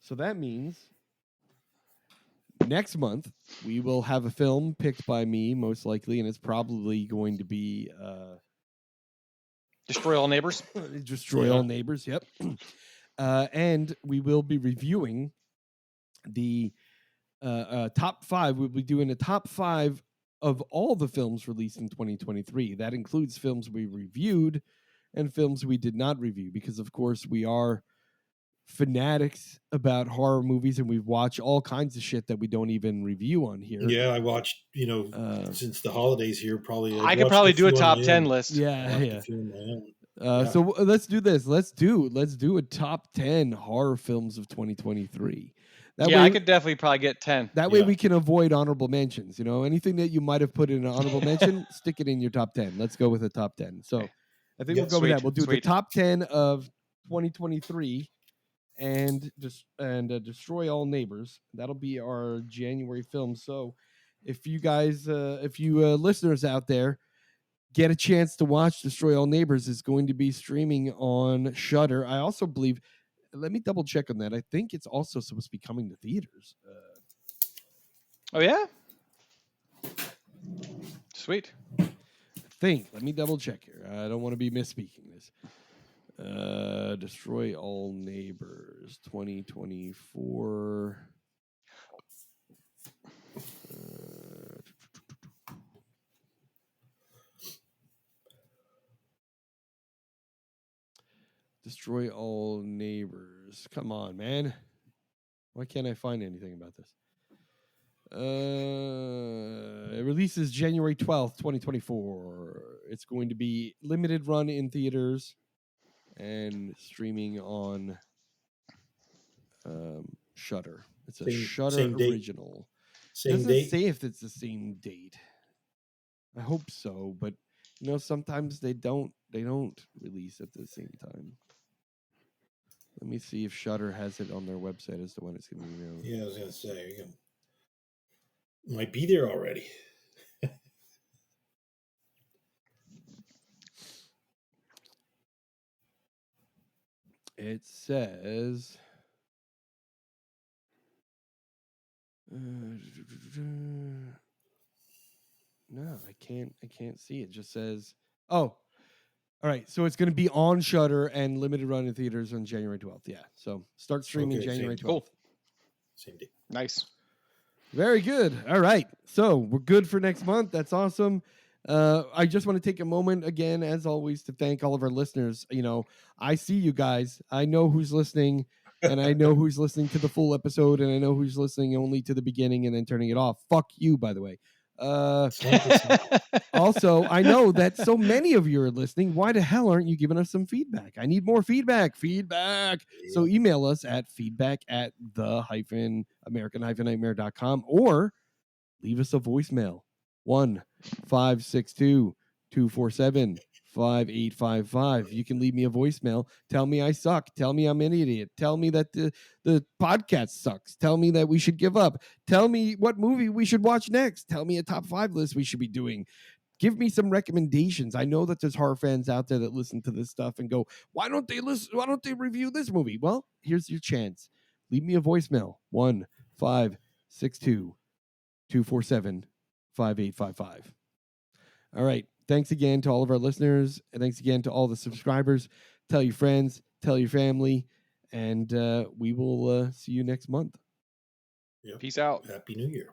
[SPEAKER 1] So that means next month, we will have a film picked by me, most likely, and it's probably going to be
[SPEAKER 2] Destroy All Neighbors.
[SPEAKER 1] Destroy All Neighbors, yep. And we will be reviewing the top 5. We'll be doing a top 5 of all the films released in 2023. That includes films we reviewed and films we did not review, because, of course, we are fanatics about horror movies, and we've watched all kinds of shit that we don't even review on here.
[SPEAKER 3] Yeah, I watched, since the holidays here,
[SPEAKER 2] I could probably do a top 10 list.
[SPEAKER 1] Yeah. So let's do this. Let's do a top 10 horror films of 2023.
[SPEAKER 2] I could definitely probably get 10.
[SPEAKER 1] That way we can avoid honorable mentions. Anything that you might have put in an honorable mention, stick it in your top 10. Let's go with a top 10. So I think we'll go with that. We'll do the top 10 of 2023 and Destroy All Neighbors. That'll be our January film. So if you guys, listeners out there, get a chance to watch Destroy All Neighbors, is going to be streaming on Shudder. I also believe, let me double check on that. I think it's also supposed to be coming to theaters.
[SPEAKER 2] Oh, yeah? Sweet.
[SPEAKER 1] Let me double check here. I don't want to be misspeaking this. Destroy All Neighbors 2024. Destroy All Neighbors. Come on, man. Why can't I find anything about this? It releases January 12th, 2024. It's going to be limited run in theaters and streaming on Shudder. It's a Shudder original. It doesn't say if it's the same date. I hope so, but sometimes they don't release at the same time. Let me see if Shudder has it on their website as to when it's going to be released.
[SPEAKER 3] Yeah, I was going to say, might be there already.
[SPEAKER 1] It says no, I can't see it. Just says, oh, all right. So it's going to be on Shudder and limited run in theaters on January 12th. Yeah. So start streaming January 12th.
[SPEAKER 2] Cool.
[SPEAKER 3] Same day.
[SPEAKER 2] Nice.
[SPEAKER 1] Very good. All right. So we're good for next month. That's awesome. I just want to take a moment again, as always, to thank all of our listeners. I see you guys. I know who's listening, and I know who's listening to the full episode, and I know who's listening only to the beginning and then turning it off. Fuck you, by the way. Also, I know that so many of you are listening. Why the hell aren't you giving us some feedback? I need more feedback. Yeah. So email us at feedback@the-american-nightmare.com or leave us a voicemail. 1-562-247-5855. You can leave me a voicemail. Tell me I suck. Tell me I'm an idiot. Tell me that the podcast sucks. Tell me that we should give up. Tell me what movie we should watch next. Tell me a top 5 list we should be doing. Give me some recommendations. I know that there's horror fans out there that listen to this stuff and go, why don't they review this movie? Well, here's your chance. Leave me a voicemail. 1-562-247-5855. All right. Thanks again to all of our listeners. And thanks again to all the subscribers. Tell your friends, tell your family, and we will see you next month.
[SPEAKER 2] Yep. Peace out.
[SPEAKER 3] Happy New Year.